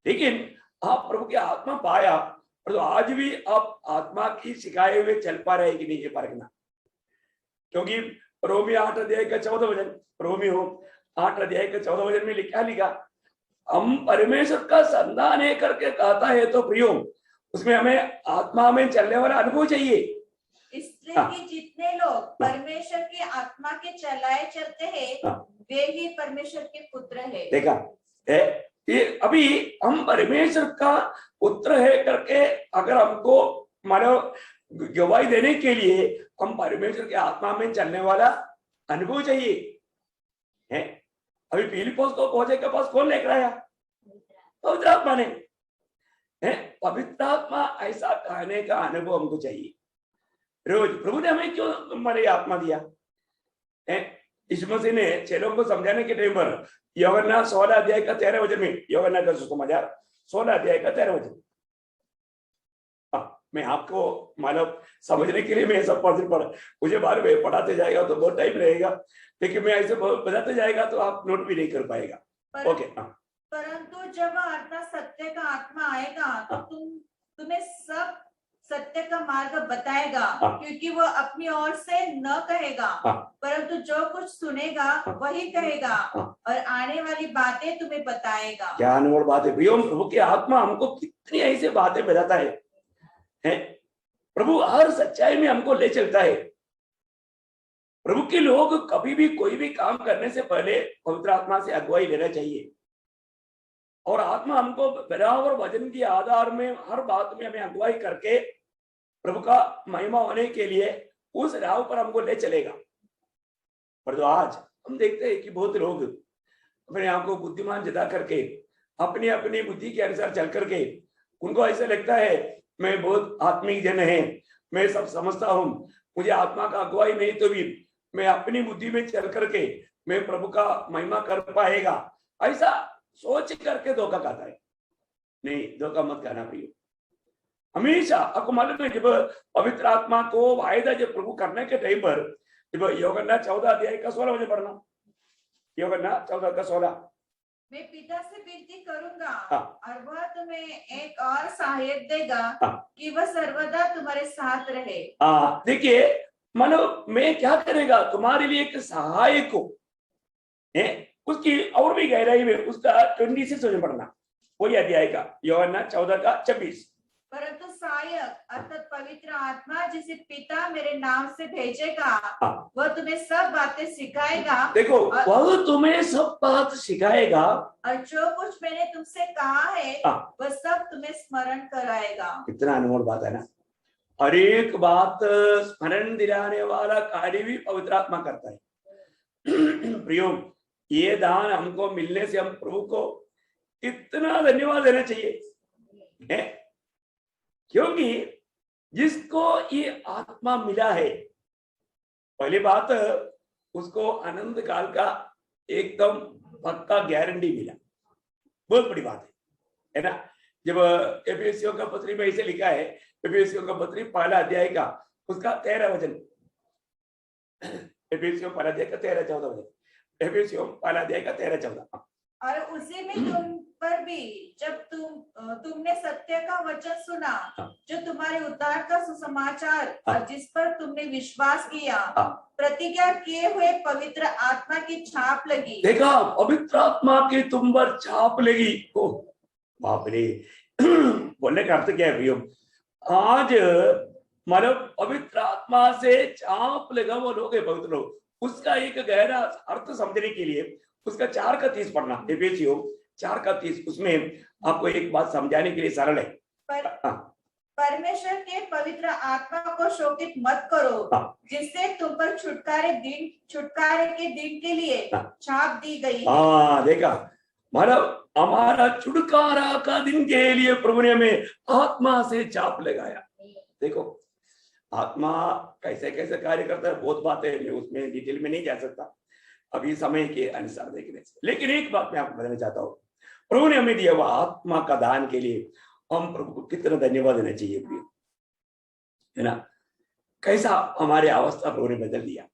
लेकिन आप प्रभु की आत्मा पाया और तो आज भी आप आत्मा की सिखाए हुए चल पा रहे कि नहीं, ये परखना। क्योंकि रोमी 8 अध्याय का 14 वचन, रोमी हो 8 अध्याय का 14 वचन में लिखा हम परमेश्वर का संधान है करके कहता है तो प्रियो, उसमें हमें आत्मा में चलने वाला अनुभव चाहिए। इसलिए कि जितने लोग परमेश्वर की आत्मा के चलाए चलते हैं वे ही परमेश्वर के पुत्र है। देखा ये अभी हम परमेश्वर का पुत्र है करके अगर हमको मानो गवाही देने के लिए हम परमेश्वर के आत्मा में चलने वाला अनुभव चाहिए है। अभी फिलिप्पस को खोजे के पास कौन लेकर आया? पवित्र आत्मा ने। पवित्र आत्मा ऐसा कहने का अनुभव हमको चाहिए रोज। प्रभु ने हमें क्यों हमारी आत्मा दिया है? यीशु मसीह ने चेलों को समझाने के टाइम पर यूहन्ना 16 अध्याय का 13 वचन में, यूहन्ना का सुसमाचार 16 अध्याय का 13 वचन, मैं आपको मानव समझने के लिए मैं सब पर मुझे बार में पढ़ाते जाएगा तो बहुत टाइम रहेगा, लेकिन मैं ऐसे बताते जाएगा तो आप नोट भी नहीं कर पाएगा। ओके। परंतु जब आत्मा सत्य का आत्मा आएगा तो तुम्हें सब सत्य का मार्ग बताएगा, क्योंकि वो अपनी ओर से न कहेगा परंतु जो कुछ सुनेगा वही कहेगा और आने वाली बातें तुम्हें बताएगा। क्या आने वाली बातें? प्रभु की आत्मा हमको कितनी ऐसी बातें बताता है। प्रभु हर सच्चाई में हमको ले चलता है। प्रभु के लोग कभी भी कोई भी काम करने से पहले पवित्र आत्मा से अगुवाई लेना चाहिए, और आत्मा हमको बराबर वचन के आधार में हर बात में हमें अगुवाई करके प्रभु का महिमा होने के लिए उस राह पर हमको ले चलेगा। पर तो आज हम देखते हैं कि बहुत लोग अपने आप को बुद्धिमान जता करके अपनी अपनी बुद्धि के अनुसार चल करके उनको ऐसा लगता है मैं बहुत आत्मिक जन है, मैं सब समझता हूँ, मुझे आत्मा का अगुवाई नहीं तो भी मैं अपनी बुद्धि में चल करके मैं प्रभु का महिमा कर पाएगा, ऐसा सोच करके धोखा खाता है। नहीं, धोखा मत करना प्रिय। हमेशा आपको मालूम है जब पवित्र आत्मा को वायदा जब प्रभु करने के टाइम पर, जब यूहन्ना 14 अध्याय का 16 वचन पढ़ना, यूहन्ना 14 का 16, मैं पिता से विनती करूंगा और वह तुम्हें एक और सहायक देगा कि वह सर्वदा तुम्हारे साथ रहे। देखिए मानो मैं क्या करेगा तुम्हारे लिए एक सहायक हो, उसकी और भी गहराई में उसका 26 वचन पढ़ना, वही अध्याय का यूहन्ना 14 का 26। परंतु सहायक अर्थात पवित्र आत्मा जिसे पिता मेरे नाम से भेजेगा वह तुम्हें सब बातें सिखाएगा। देखो वह तुम्हें सब बात सिखाएगा और जो कुछ मैंने तुमसे कहा है वह सब तुम्हें स्मरण कराएगा। कितना अनमोल बात है ना। हर एक बात स्मरण दिलाने वाला कार्य भी पवित्र आत्मा करता है। प्रियो, ये दान हमको मिलने से हम प्रभु को इतना धन्यवाद देना चाहिए, क्योंकि जिसको ये आत्मा मिला है, पहली बात उसको आनंद काल का एकदम पक्का गारंटी मिला, बहुत बड़ी बात है ना। जब एफेसियों का पत्री में इसे लिखा है, एफेसियों का पत्री 1 अध्याय का उसका 13 वचन, एफेसियों 1 अध्याय का 13-14 वचन, एफेसियों 1 अध्याय का 13-14। और उसी में तुम पर भी जब तुमने सत्य का वचन सुना जो तुम्हारे उद्धार का सुसमाचार और जिस पर तुमने विश्वास किया, प्रतिज्ञा किए हुए पवित्र आत्मा की छाप लगी। देखा, पवित्र आत्मा की तुम पर छाप लगी। ओ बाप रे, बोलने का अर्थ क्या है भैया? आज मतलब पवित्र आत्मा से छाप लगा वो लोग है, पवित्र लोग, उसका एक गहरा अर्थ समझने के लिए उसका 4 का 30 पढ़ना, एफेसियों 4:30 उसमें आपको एक बात समझाने के लिए सरल है। परमेश्वर के पवित्र आत्मा को शोकित मत करो, जिससे तुम पर छुटकारे के दिन के लिए छाप दी गई है। देखा, मतलब हमारा छुटकारा का दिन के लिए प्रभु ने हमें आत्मा से छाप लगाया। देखो आत्मा कैसे कैसे कार्य करता है, बहुत बातें मैं उसमें डिटेल में नहीं जा सकता अभी समय के अनुसार देखने से, लेकिन एक बात मैं आपको बताना चाहता हूँ, प्रभु ने हमें दिया हुआ आत्मा का दान के लिए हम प्रभु को कितना धन्यवाद देना चाहिए प्रिय, है ना। कैसा हमारे अवस्था प्रभु ने बदल दिया।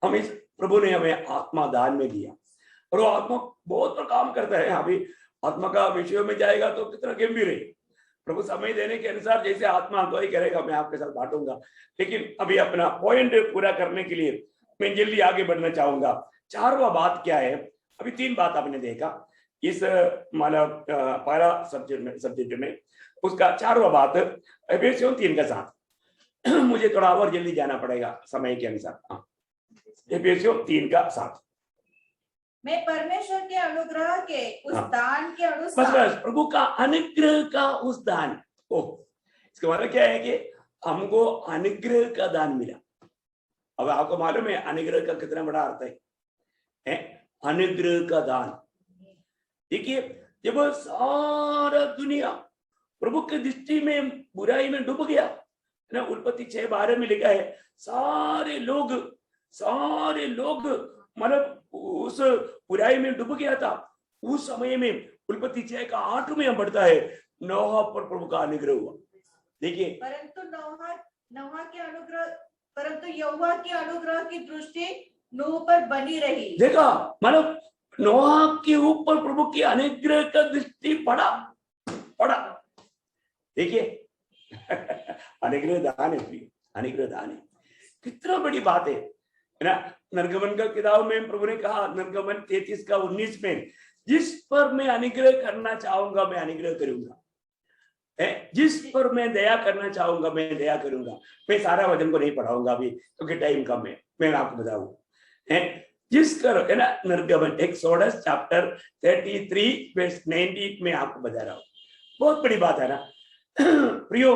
हम इस प्रभु ने हमें आत्मा दान में दिया और वो आत्मा बहुत तो काम करता है। अभी आत्मा का विषय में जाएगा तो कितना गंभीर है। प्रभु समय देने के अनुसार जैसे आत्मा अगुवाई करेगा मैं आपके साथ बांटूंगा, लेकिन अभी अपना पॉइंट पूरा करने के लिए मैं जल्दी आगे बढ़ना चाहूंगा। 4वां बात क्या है, अभी 3 बात आपने देखा इस मतलब पहला सब्जेक्ट में, उसका 4वां बात एफेसियों 3:7 मुझे थोड़ा और जल्दी जाना पड़ेगा समय के अनुसार। एफेसियों 3:7 मैं परमेश्वर के अनुग्रह के उस दान के अनुसार, बस प्रभु का अनुग्रह का उस दान। इसका मतलब क्या है कि हमको अनुग्रह का दान मिला। अब आपको मालूम है अनुग्रह का कितना बड़ा अर्थ है? अनुग्रह का दान। देखिए जब सारा दुनिया प्रभु की दृष्टि में बुराई में डूब गया ना, उत्पत्ति 6:12 में लिखा है सारे लोग मतलब उस बुराई में डूब गया था। उस समय में उत्पत्ति 6:8 में हम पढ़ता है नोहा पर प्रभु का अनुग्रह हुआ। देखिए परंतु यहोवा के अनुग्रह की दृष्टि नूह पर बनी रही। देखा मतलब नोहा के ऊपर प्रभु की अनुग्रह का दृष्टि पड़ा। देखिए अनुग्रह दान है, अनुग्रह दान है, कितना बड़ी बात है ना। निर्गमन का किताब में प्रभु ने कहा, निर्गमन 33:19 में, जिस पर मैं अनुग्रह करना चाहूंगा मैं अनुग्रह करूंगा, जिस पर मैं दया करना चाहूंगा मैं दया करूंगा। मैं सारा वचन को नहीं पढ़ाऊंगा अभी क्योंकि टाइम कम है, मैं आपको बताऊं जिस कर है ना। निर्गमन एक्सोडस चैप्टर 33:19 में आपको बता रहा हूं। बहुत बड़ी बात है ना प्रियो,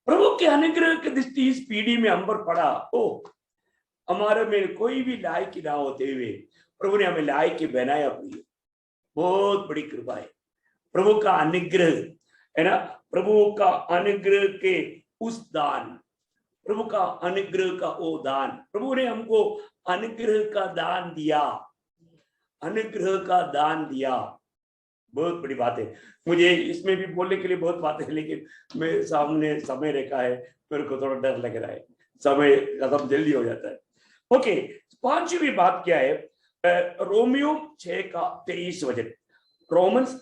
प्रभु के अनुग्रह की दृष्टि इस पीढ़ी में हम पर पड़ा। हमारे में कोई भी लायक ना होते हुए प्रभु ने हमें लायक बनाया। प्रियो बहुत बड़ी कृपा है प्रभु का अनुग्रह, है ना। प्रभु का अनुग्रह के उस दान, प्रभु का अनुग्रह का वो दान, प्रभु ने हमको अनुग्रह का दान दिया, अनुग्रह का दान दिया। बहुत बड़ी बात है। मुझे इसमें भी बोलने के लिए बहुत बातें हैं, लेकिन मैं सामने समय रेखा है, मेरे को थोड़ा डर लग रहा है, समय खत्म जल्दी हो जाता है। ओके, 5वीं बात क्या है? रोमियो 6:23 वचन, रोमन्स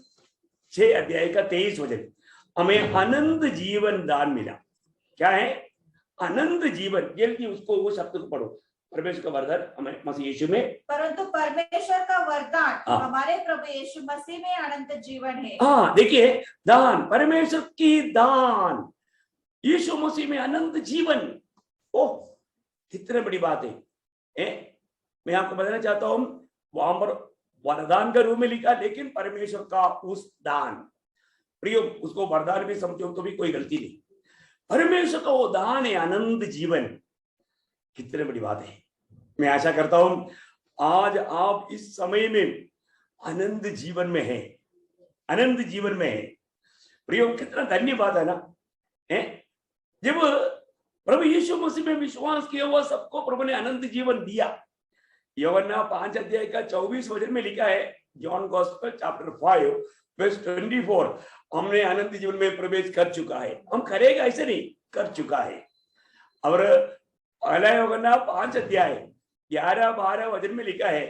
6 अध्याय का 23 वचन, हमें अनंत जीवन दान मिला। क्या है? अनंत जीवन। जल्दी उसको वो शब्द को पढ़ो। परमेश्वर का वरदान हमें मसीह यीशु में, परंतु परमेश्वर का वरदान हमारे प्रभु यीशु मसीह में अनंत जीवन है। देखिए दान, परमेश्वर की दान यीशु मसीह में अनंत जीवन। ओह कितनी बड़ी बात है। मैं आपको बताना चाहता हूं, वहां पर वरदान का रूप में लिखा, लेकिन परमेश्वर का उस दान, प्रियो उसको वरदान भी समझो तो भी कोई गलती नहीं। परमेश्वर का वो दान है अनंत जीवन। कितनी बड़ी बात है। मैं आशा करता हूं आज आप इस समय में अनंत जीवन में हैं, अनंत जीवन में है। प्रियो कितना धन्यवाद है ना। जब प्रभु यीशु मसीह में विश्वास किया हुआ सबको प्रभु ने अनंत जीवन दिया। यूहन्ना 5 अध्याय का 24 वचन में लिखा है, जॉन गॉस्पेल चैप्टर 5:24, हमने अनंत जीवन में प्रवेश कर चुका है। हम करेगा ऐसे नहीं, कर चुका है। और पहला यूहन्ना 5 अध्याय 11-12 वचन में लिखा है,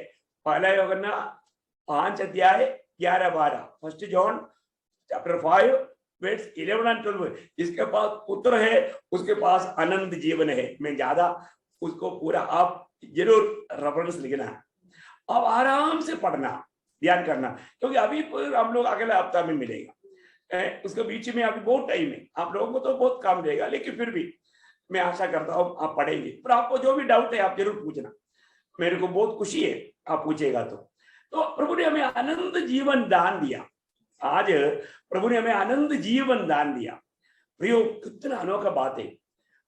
पहला यूहन्ना 5 अध्याय 11-12, फर्स्ट जॉन चैप्टर 5:11-12, जिसके पास पुत्र है उसके पास अनंत जीवन है। मैं ज्यादा उसको पूरा आप जरूर रेफरेंस लिखना, अब आराम से पढ़ना, ध्यान करना, क्योंकि अभी हम लोग अगले हफ्ता में मिलेगा। उसके बीच में अभी बहुत टाइम है, आप लोगों को तो बहुत काम रहेगा, लेकिन फिर भी मैं आशा करता हूँ आप पढ़ेंगे। पर आपको जो भी डाउट है आप जरूर पूछना, मेरे को बहुत खुशी है आप पूछेगा तो। तो प्रभु ने हमें अनंत जीवन दान दिया। आज प्रभु ने हमें अनंत जीवन दान दिया। प्रियो, कितना अनोखा बात है।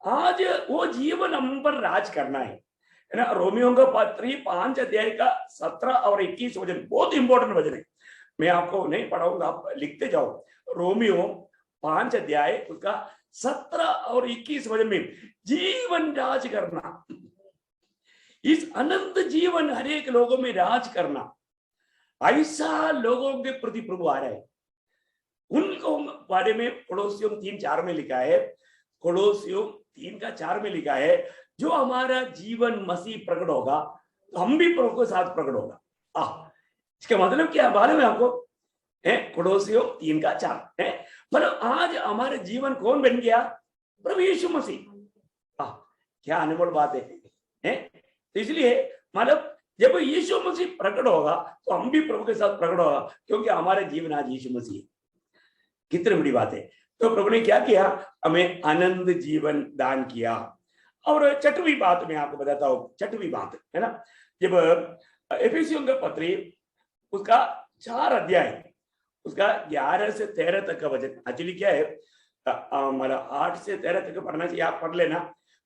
आज वो जीवन हम पर राज करना है ना। रोमियो का पत्री 5 अध्याय का 17 और 21 वचन बहुत इंपॉर्टेंट वचन है। मैं आपको नहीं पढ़ाऊंगा, आप लिखते जाओ। रोमियो 5 अध्याय उसका 17 और 21 वचन में जीवन राज करना, इस अनंत जीवन हर एक लोगों में राज करना, ऐसा लोगों के प्रति प्रभु आ रहा है। उनको बारे में कोलोसियों 3:4 में लिखा है, कोलोसियों 3:4 में लिखा है, जो हमारा जीवन मसीह प्रकट होगा तो हम भी प्रभु के साथ प्रकट होगा। इसका मतलब क्या मालूम है आपको? कोलोसियों 3:4 है। मतलब आज हमारे जीवन कौन बन गया? प्रभु यीशु मसीह। क्या अनमोल बात है। तो इसलिए मतलब जब यीशु मसीह प्रकट होगा तो हम भी प्रभु के साथ प्रकट होगा, क्योंकि हमारे जीवन आज यीशु मसीह। कितनी बड़ी बात है। तो प्रभु ने क्या किया? हमें अनंत जीवन दान किया। और 6वीं बात मैं आपको बताता हूं। 6वीं बात है ना, जब एफेसियों का पत्री उसका 4 अध्याय उसका 11 से 13 तक का वचन, एक्चुअली क्या है हमारा 8 से 13 तक पढ़ना चाहिए, आप पढ़ लेना।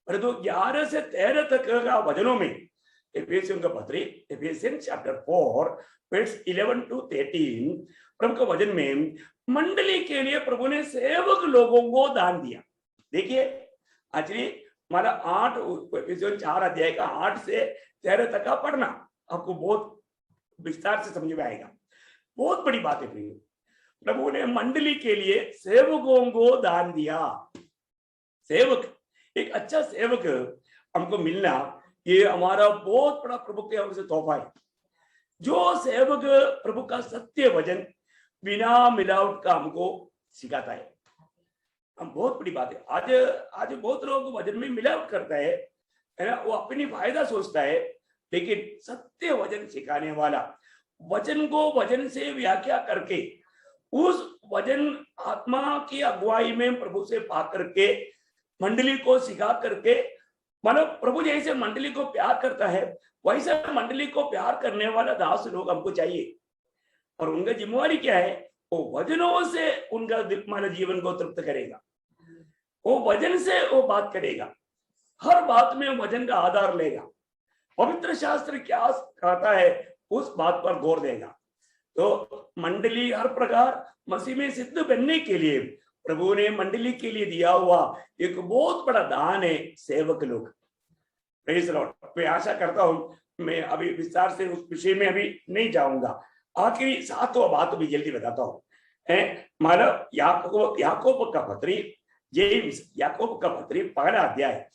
पर तो 11 से 13 तक का वचनों में एफेसियों का पत्री, एफेसियंस चैप्टर 4 वर्स 11 to 13 प्रभु का वचन में मंडली के लिए प्रभु ने सेवक लोगों को दान दिया। देखिए एक्चुअली हमारा 4 अध्याय का 8 से 13 तक का पढ़ना आपको बहुत विस्तार से समझ में आएगा। बहुत बड़ी बात है प्रिय। प्रभु ने मंडली के लिए सेवकों को दान दिया। सेवक, एक अच्छा सेवक हमको मिलना, ये हमारा बहुत बड़ा प्रभु के हमसे तोहफा है। जो सेवक प्रभु का सत्य वचन बिना मिलावट का हमको सिखाता है, हम बहुत बड़ी बात है। आज बहुत लोग वचन में मिलावट करता है ना, वो अपनी फायदा सोचता है। लेकिन सत्य वचन सिखाने वाला वचन को वचन से व्याख्या करके उस वचन आत्मा की अगुवाई में प्रभु से पा करके मंडली को सिखा करके, मतलब प्रभु जैसे मंडली को प्यार करता है वैसे मंडली को प्यार करने वाला दास लोग हमको चाहिए। और उनका जिम्मेवारी क्या है? वो वचनों से उनका मानव जीवन को तृप्त करेगा, वो वचन से वो बात करेगा, हर बात में वचन का आधार लेगा, पवित्र शास्त्र क्या कहता है उस बात पर गौर देगा। तो मंडली हर प्रकार मसीह में सिद्ध बनने के लिए प्रभु ने मंडली के लिए दिया हुआ एक बहुत बड़ा दान है सेवक लोग। Praise the Lord. मैं आशा करता हूं, मैं अभी विस्तार से उस विषय में अभी नहीं जाऊंगा। आखिरी 7वां बात भी जल्दी बताता हूं। मानव याकूब का पत्री, जेम्स याकूब का पत्री 1 अध्याय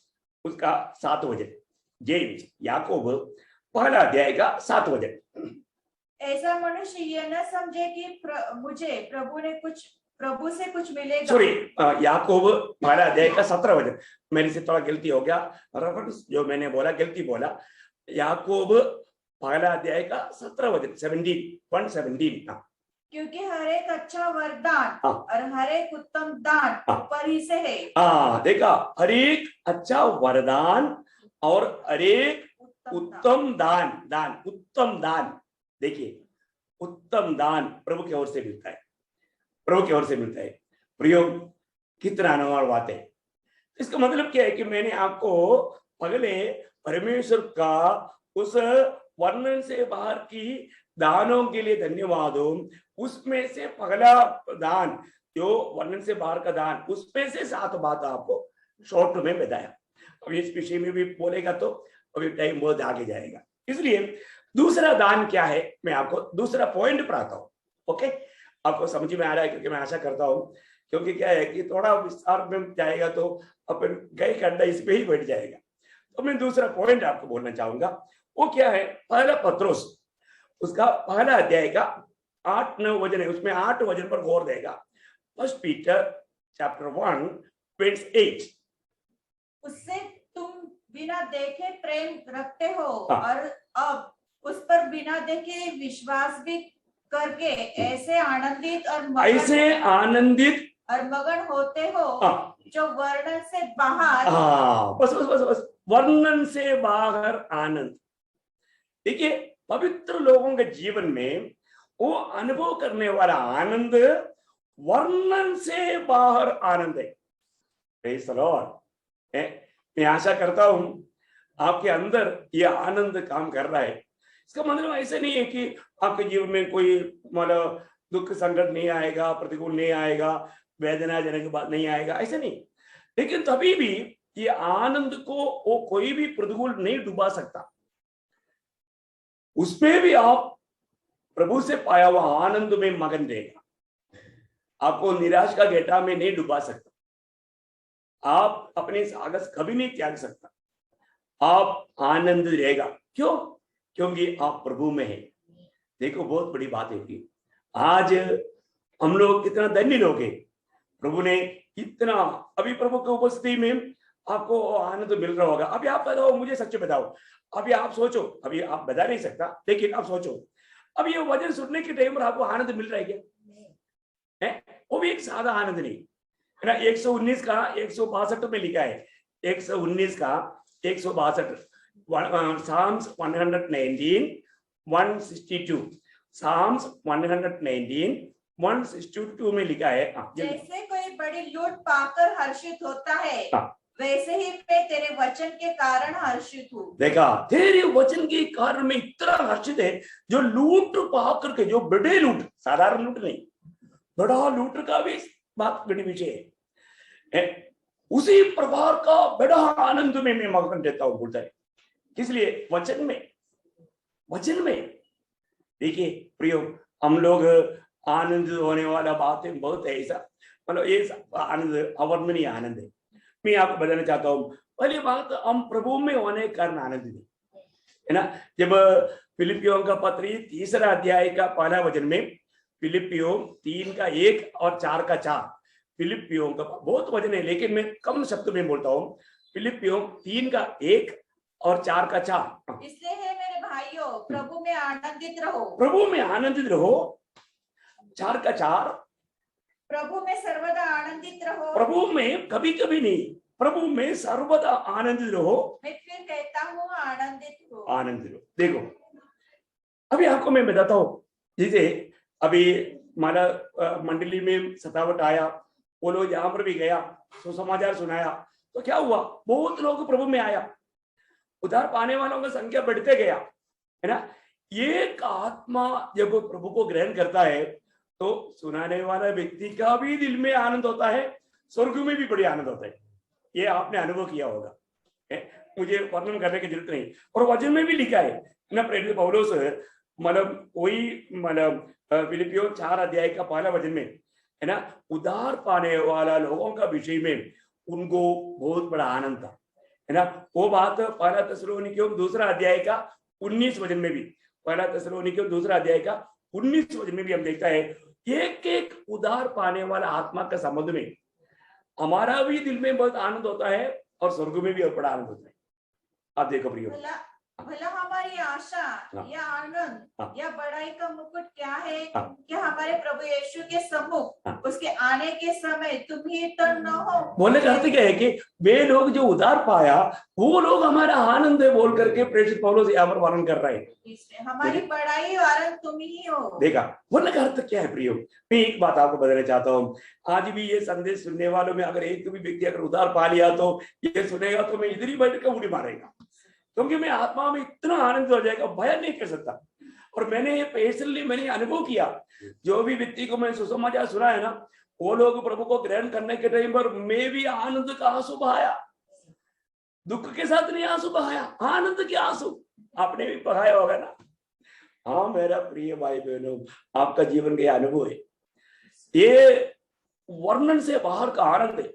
उसका 7 वचन, जेम्स याकूब 1 अध्याय का 7 वचन। ऐसा मनुष्य यह न समझे कि मुझे प्रभु से कुछ मिलेगा। सॉरी, याकूब 1 अध्याय का 17 वचन, मेरे से थोड़ा गलती हो गया, रेफरेंस जो मैंने बोला गलती बोला। याकूब 1 अध्याय का 17 वचन, 17 क्योंकि हर एक अच्छा वरदान और हर एक उत्तम दान ऊपर ही से है। देखा, हर एक अच्छा वरदान और हर एक उत्तम दान, उत्तम दान। देखिए, उत्तम दान प्रभु की ओर से मिलता है, प्रभु की ओर से मिलता है। प्रियो, कितना अनमोल बात है। इसका मतलब क्या है कि मैंने आपको पहले परमेश्वर का उस वर्णन से बाहर की दानों के लिए धन्यवाद हो। उसमें से पहला दान जो वर्णन से बाहर का दान, उसमें से 7 बात आपको शॉर्ट में बताया। अब इस विषय में भी बोलेगा तो अभी टाइम बहुत आगे जाएगा। इसलिए दूसरा दान क्या है, मैं आपको दूसरा पॉइंट पर आता हूँ। ओके, आपको समझ में आ रहा है? क्योंकि मैं आशा करता हूँ, क्योंकि क्या है कि थोड़ा विस्तार में जाएगा तो अपन गए खड्डा इस पे ही बैठ जाएगा। तो मैं दूसरा पॉइंट आपको बोलना चाहूंगा। वो क्या है? पहला पत्रोस उसका 1 अध्याय का 8-9 वचन है, उसमें 8 वचन पर गौर देगा। 1 पीटर चैप्टर 1 वर्स 8। उससे तुम बिना देखे प्रेम रखते हो और अब उस पर बिना देखे विश्वास भी करके ऐसे आनंदित और मगन होते हो जो वर्णन से बाहर। बस वर्णन से बाहर आनंद। देखिए पवित्र लोगों के जीवन में वो अनुभव करने वाला आनंद वर्णन से बाहर आनंद है। Praise the Lord। मैं आशा करता हूं आपके अंदर ये आनंद काम कर रहा है। इसका मतलब ऐसा नहीं है कि आपके जीवन में कोई मतलब दुख संकट नहीं आएगा, प्रतिकूल नहीं आएगा, वेदनाजनक बात नहीं आएगा, ऐसा नहीं। लेकिन तभी भी ये आनंद को वो कोई भी प्रतिकूल नहीं डुबा सकता। उसमें भी आप प्रभु से पाया हुआ आनंद में मगन रहेगा, आपको निराश का गेटा में नहीं डुबा सकता, आप अपने साहस कभी नहीं त्याग सकता, आप आनंद रहेगा। क्यों? क्योंकि आप प्रभु में हैं। देखो बहुत बड़ी बात है कि आज हम लोग कितना धन्य लोग हैं, प्रभु ने इतना, अभी प्रभु की उपस्थिति में आपको आनंद मिल रहा होगा। अभी आप बताओ, मुझे सच बताओ, अभी आप सोचो, अभी आप बता नहीं सकता लेकिन आप सोचो, अब ये वचन सुनने के टाइम पर आपको आनंद मिल रहा है क्या? है वो भी एक सादा आनंद नहीं है ना। 119 का 162 में लिखा है, 119 का 162, Psalms 119 162, Psalms 119 162 में लिखा है। जैसे कोई बड़ी लूट पाकर हर्षित होता है, वैसे ही मैं तेरे वचन के कारण हर्षित हूँ। देखा, तेरे वचन के कारण में इतना हर्षित है। जो लूट पा करके, जो बड़े लूट, साधारण लूट नहीं, बड़ा लूट का भी बात बड़ी विषय है, उसी प्रकार का बड़ा आनंद में मैं मगन देता हूं, बोलता है। इसलिए वचन में देखिए प्रियो, हम लोग आनंद होने वाला बात है बहुत है। ऐसा मतलब ये आनंद अवर्णनीय आनंद है। मैं आपको बताना चाहता हूँ, पहली बात, हम प्रभु में होने के कारण आनंद नहीं है ना। जब फिलिपियों का पत्र 3 अध्याय का 1 वचन में, फिलिपियों 3 का 1 और 4 का 4, फिलिपियों का बहुत वचन है लेकिन मैं कम शब्द में बोलता हूँ। फिलिपियों 3 का 1 और 4 का 4, इसलिए है मेरे भाइयों, प्रभु में आनंदित रहो। प्रभु में आनंदित रहो। 4 का 4, प्रभु में सर्वदा आनंदित रहो। प्रभु में कभी कभी नहीं, प्रभु में सर्वदा आनंदित रहो। मैं फिर कहता हूँ आनंदित हो, आनंदित रहो। देखो अभी आपको मैं बताता हूँ, जैसे अभी हमारा मंडली में सतावट आया, वो लोग यहाँ पर भी गया, सुसमाचार सुनाया, तो क्या हुआ, बहुत लोग प्रभु में आया, उद्धार पाने वालों की संख्या बढ़ते गया, है ना। एक आत्मा जब प्रभु को ग्रहण करता है तो सुनाने वाला व्यक्ति का भी दिल में आनंद होता है, स्वर्ग में भी बड़ी आनंद होता है। ये आपने अनुभव किया होगा, मुझे वर्णन करने की जरूरत नहीं। और वचन में भी लिखा है ना, प्रेरित पौलुस मतलब वही मतलब फिलिपियों 4 अध्याय का 1 वचन में, है ना, उद्धार पाने वाला लोगों का विषय में उनको बहुत बड़ा आनंद था, है ना। वो बात 1 थिस्सलुनीकियों 2 अध्याय का 19 वचन में भी, 1 थिस्सलुनीकियों 2 अध्याय का 19 वचन में भी हम देखता है, एक एक उद्धार पाने वाला आत्मा का संबंध में हमारा भी दिल में बहुत आनंद होता है और स्वर्ग में भी और बड़ा आनंद होता है। आप देखो प्रियो, भला हमारी आशा या आनंद या बड़ाई का मुकुट क्या है कि हमारे प्रभु यीशु के सम्मुख उसके आने के समय तुम ही तो न हो। बोलने का अर्थ क्या है कि वे लोग जो उद्धार पाया वो लोग हमारा आनंद है बोल करके प्रेरित पौलुस यहाँ पर वर्णन कर रहे हैं। हमारी बड़ाई और आनंद तुम ही हो। देखा, बोलने का अर्थ क्या है प्रियो। मैं एक बात आपको बताना चाहता हूँ, आज भी ये संदेश सुनने वालों में अगर एक भी व्यक्ति अगर उद्धार पा लिया तो ये सुनेगा तो मैं इधर ही बैठ कर उड़ी मारेगा, क्योंकि मैं आत्मा में इतना आनंद हो जाएगा, बयान नहीं कर सकता। और मैंने ये पर्सनली मैंने अनुभव किया, जो भी व्यक्ति को मैं सुसमाचार सुना है ना, वो लोग प्रभु को ग्रहण करने के टाइम पर मैं भी आनंद का आंसू बहाया, दुख के साथ नहीं आंसू बहाया, आनंद के आंसू आपने भी बहाया होगा ना। हाँ मेरा प्रिय भाई बहनों, आपका जीवन का अनुभव है, ये वर्णन से बाहर का आनंद है।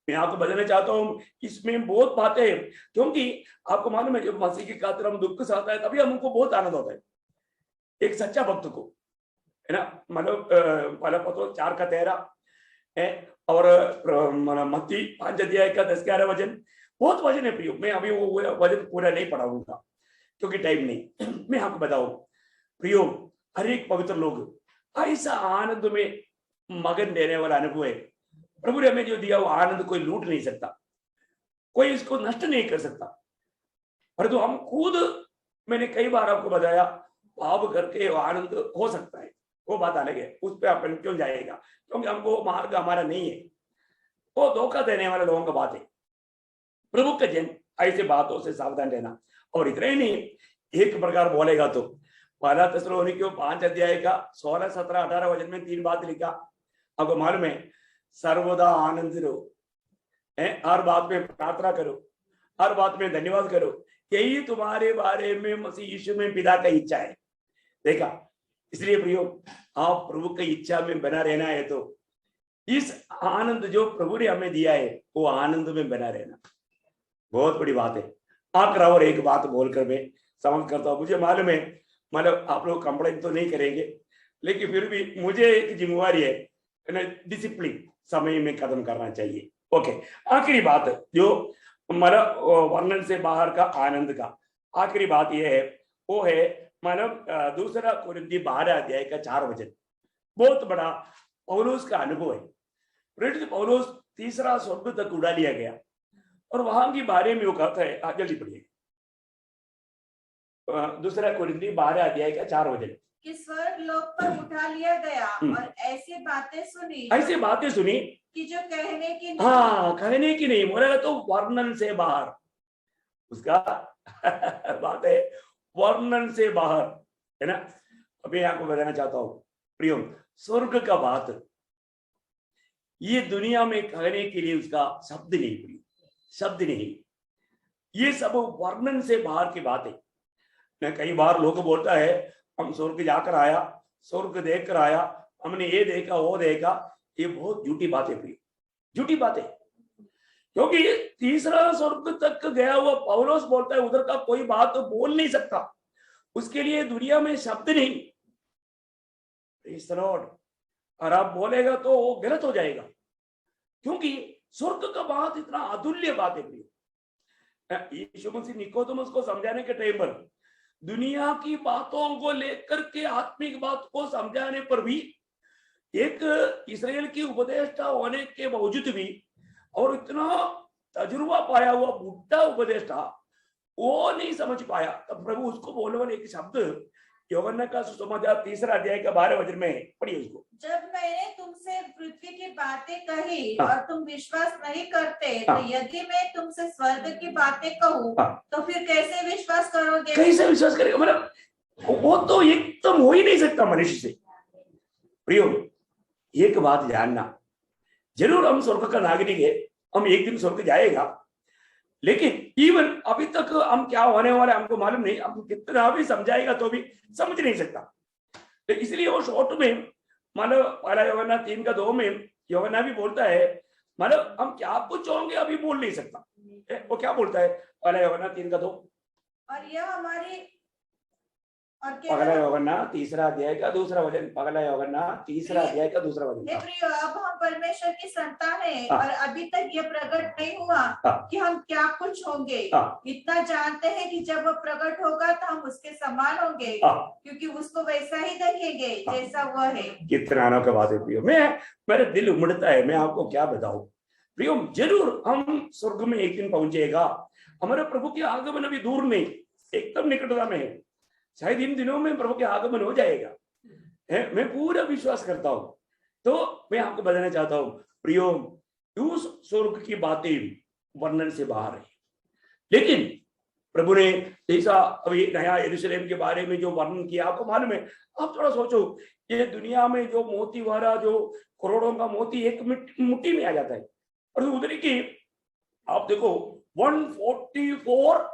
मैं आपको बताना चाहता हूँ, इसमें बहुत बातें हैं, क्योंकि आपको मालूम है जब मसीह की खातिर हम दुख से आता है तभी हमको बहुत आनंद होता है। एक सच्चा भक्त को, है ना, मतलब पहला पत्र 4 का 13 है और मत्ती 5 अध्याय का 10-11 वचन, बहुत वचन है प्रियो। मैं अभी वो वचन पूरा नहीं पढ़ाऊंगा क्योंकि टाइम नहीं। मैं आपको बताऊं प्रियो, हर एक पवित्र लोग ऐसा आनंद में मगन देने वाला अनुभव है। प्रभु ने हमें जो दिया वो आनंद कोई लूट नहीं सकता, कोई इसको नष्ट नहीं कर सकता, परंतु हम खुद मैंने कई बार आपको बताया, भाव करके वो आनंद हो सकता है, वो बात अलग है, उस पर अपन क्यों जाएगा, क्योंकि हमको मार्ग हमारा नहीं है, वो धोखा देने वाले लोगों का बात है। प्रभु के जन ऐसे बातों से सावधान रहना। और इतना ही नहीं, एक प्रकार बोलेगा तो पहला थिस्सलुनीकियों 5 अध्याय का 16, 17, 18 वचन में 3 बात लिखा, आपको मालूम है, सर्वदा आनंद रहो, हर बात में प्रार्थना करो, हर बात में धन्यवाद करो, यही तुम्हारे बारे में मसीह यीशु में पिता का इच्छा है। देखा, इसलिए प्रियो, आप प्रभु की इच्छा में बना रहना है तो इस आनंद जो प्रभु ने हमें दिया है वो आनंद में बना रहना बहुत बड़ी बात है। आकर और एक बात बोलकर मैं समाप्त करता हूँ। मुझे मालूम है, मतलब आप लोग कंप्लेंट तो नहीं करेंगे, लेकिन फिर भी मुझे एक जिम्मेवारी है, डिसिप्लिन समय में कदम करना चाहिए। ओके, आखिरी बात जो मतलब वर्णन से बाहर का आनंद का आखिरी बात यह है, वो है मतलब 2 कुरिन्थी 12 अध्याय का 4 वचन। बहुत बड़ा पौलुस का अनुभव है। प्रेरित पौलुस तीसरा स्वर्ग तक उड़ा लिया गया और वहां के बारे में वो कहता है, जल्दी पढ़िए, 2 कुरिन्थी 12 अध्याय का 4 वचन, कि स्वर्ग लोक पर उठा लिया गया और ऐसी बातें सुनी कि जो कहने की नहीं। हाँ, कहने की नहीं, बोलेगा तो वर्णन से बाहर, उसका बात है वर्णन से बाहर, है ना। अभी आपको बताना चाहता हूँ प्रियो, स्वर्ग का बात ये दुनिया में कहने के लिए उसका शब्द नहीं, प्रियो शब्द नहीं, ये सब वर्णन से बाहर की बात है। मैं कई बार लोग बोलता है हम स्वर्ग जाकर आया, स्वर्ग देख कर आया, हमने ये देखा वो देखा, ये बहुत झूठी बात है प्रिय, झूठी बात है। क्योंकि तीसरा स्वर्ग तक गया हुआ पौलुस बोलता है उधर का कोई बात तो बोल नहीं सकता, उसके लिए दुनिया में शब्द नहीं। Praise the Lord. और आप बोलेगा तो वो गलत हो जाएगा, क्योंकि स्वर्ग का बात इतना अतुल्य बात है प्रिय। यीशु मसीह निकोदेमुस को समझाने के टाइम पर दुनिया की बातों को लेकर के आत्मिक बात को समझाने पर भी एक इस्राएल की उपदेष्टा होने के बावजूद भी और इतना तजुर्बा पाया हुआ बुढ़ा उपदेष्टा वो नहीं समझ पाया, तब प्रभु उसको बोलने वाले एक शब्द यूहन्ना का सुसमाचार 3 अध्याय का 12 वचन में पढ़िए उसको। जब मैंने तुमसे पृथ्वी की बातें कही और तुम विश्वास नहीं करते, तो यदि मैं तुमसे स्वर्ग की बातें कहूँ तो फिर कैसे विश्वास करोगे? कैसे विश्वास करेगा, मतलब वो तो एकदम हो ही नहीं सकता मनुष्य से। प्रियो, एक बात जानना, जरूर हम स्वर्ग का नागरिक है, हम एक दिन स्वर्ग जाएगा, लेकिन इवन अभी तक हम क्या होने वाले हमको मालूम नहीं, हम कितना भी समझाएगा तो भी समझ नहीं सकता। तो इसलिए वो शॉर्ट में मतलब पहला यूहन्ना 3:2 में यूहन्ना भी बोलता है, मतलब हम क्या कुछ होंगे अभी बोल नहीं सकता। वो क्या बोलता है पहला यूहन्ना 3:2, और यह हमारी पहला यूहन्ना 3 अध्याय का 2 वचन, पहला यूहन्ना 3 अध्याय का 2 वचन। अब हम परमेश्वर की संतान हैं और अभी तक यह प्रकट नहीं हुआ कि हम क्या कुछ होंगे। इतना जानते हैं कि जब वह प्रकट होगा तो हम उसके समान होंगे, क्योंकि उसको वैसा ही देखेंगे जैसा वह है। कितना अनोखा बात है प्रियो, मेरे दिल उमड़ता है, मैं आपको क्या बताऊं प्रियो, जरूर हम स्वर्ग में एक दिन पहुंचेगा। हमारे प्रभु के आगमन अभी दूर नहीं, एकदम निकटता में है, शायद इन दिनों में प्रभु के आगमन हो जाएगा, मैं पूरा विश्वास करता हूं। तो मैं आपको बताना चाहता हूं प्रियो, उस स्वर्ग की बातें वर्णन से बाहर है, लेकिन प्रभु ने जैसा अभी नया यरूशलेम के बारे में जो वर्णन किया, आपको मालूम है, आप थोड़ा सोचो, ये दुनिया में जो मोती वाला जो करोड़ों का मोती एक मुट्ठी में आ जाता है, और उधर की आप देखो 144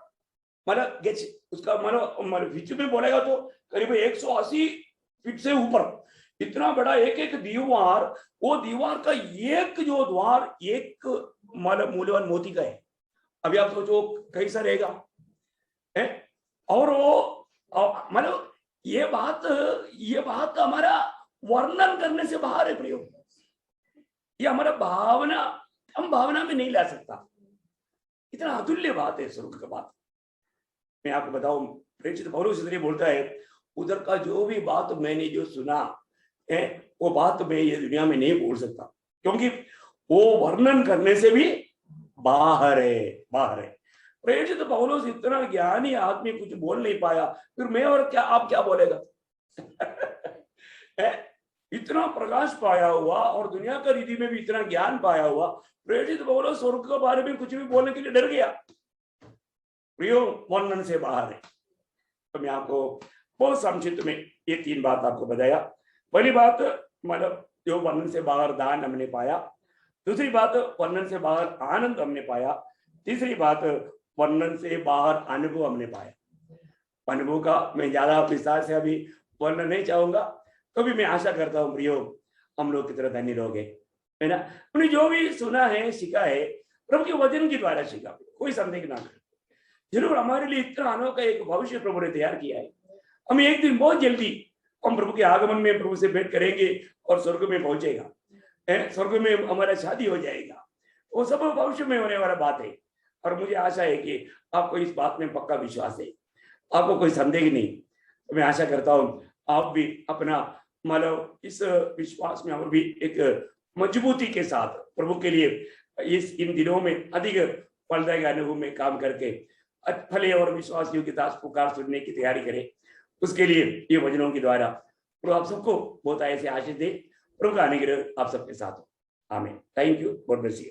मतलब गेज, उसका मतलब विच में बोलेगा तो करीब 180 फीट से ऊपर इतना बड़ा एक एक दीवार, वो दीवार का एक जो द्वार एक मतलब मूल्यवान मोती का है। अभी आप सोचो कैसा रहेगा, और वो मतलब ये बात हमारा वर्णन करने से बाहर है प्रियो, ये हमारा भावना, हम भावना में नहीं ला सकता, इतना अतुल्य बात है स्वर्ग का बात। मैं आपको बताऊं, प्रेरित पौलुस इसलिए बोलता है उधर का जो भी बात मैंने जो सुना है वो बात मैं ये दुनिया में नहीं बोल सकता, क्योंकि वो वर्णन करने से भी बाहर है। प्रेरित पौलुस इतना ज्ञानी आदमी कुछ बोल नहीं पाया, फिर मैं और क्या आप क्या बोलेगा? इतना प्रकाश पाया हुआ और दुनिया का रीति में भी इतना ज्ञान पाया हुआ प्रेरित पौलुस स्वर्ग के बारे में कुछ भी बोलने के लिए डर गया। प्रियो, वर्णन से बाहर है। तो मैं आपको बहुत संक्षिप्त में ये 3 बात आपको बताया। पहली बात मतलब जो वर्णन से बाहर दान हमने पाया, दूसरी बात वर्णन से बाहर आनंद हमने पाया, तीसरी बात वर्णन से बाहर अनुभव हमने पाया। अनुभव का मैं ज्यादा विस्तार से अभी वर्णन नहीं चाहूंगा, तो भी मैं आशा करता हूँ प्रियो हम लोग की तरह धन्य लोग है ना। उन्हें जो भी सुना है सीखा है प्रभु के वचन के द्वारा सीखा, कोई संदेह ना करे। जरूर हमारे लिए इतना अनोखा एक भविष्य प्रभु ने तैयार किया है। हम एक दिन बहुत जल्दी हम प्रभु के आगमन में प्रभु से भेंट करेंगे और स्वर्ग में पहुंचेगा, स्वर्ग में हमारा शादी हो जाएगा। वो सब भविष्य में होने वाला बात है। और मुझे आशा है कि आपको इस बात में पक्का विश्वास है, आपको कोई संदेह नहीं। तो मैं आशा करता हूँ आप भी अपना मतलब इस विश्वास में और भी एक मजबूती के साथ प्रभु के लिए इन दिनों में अधिक फलदायक अनुभव में काम करके फले और विश्वास योग्यता पुकार सुनने की तैयारी करें। उसके लिए ये वचनों के द्वारा प्रभु आप सबको बहुत ऐसे आशीष दे। प्रभु का अनुग्रह आप सबके साथ हो। आमीन। Thank you. God bless you.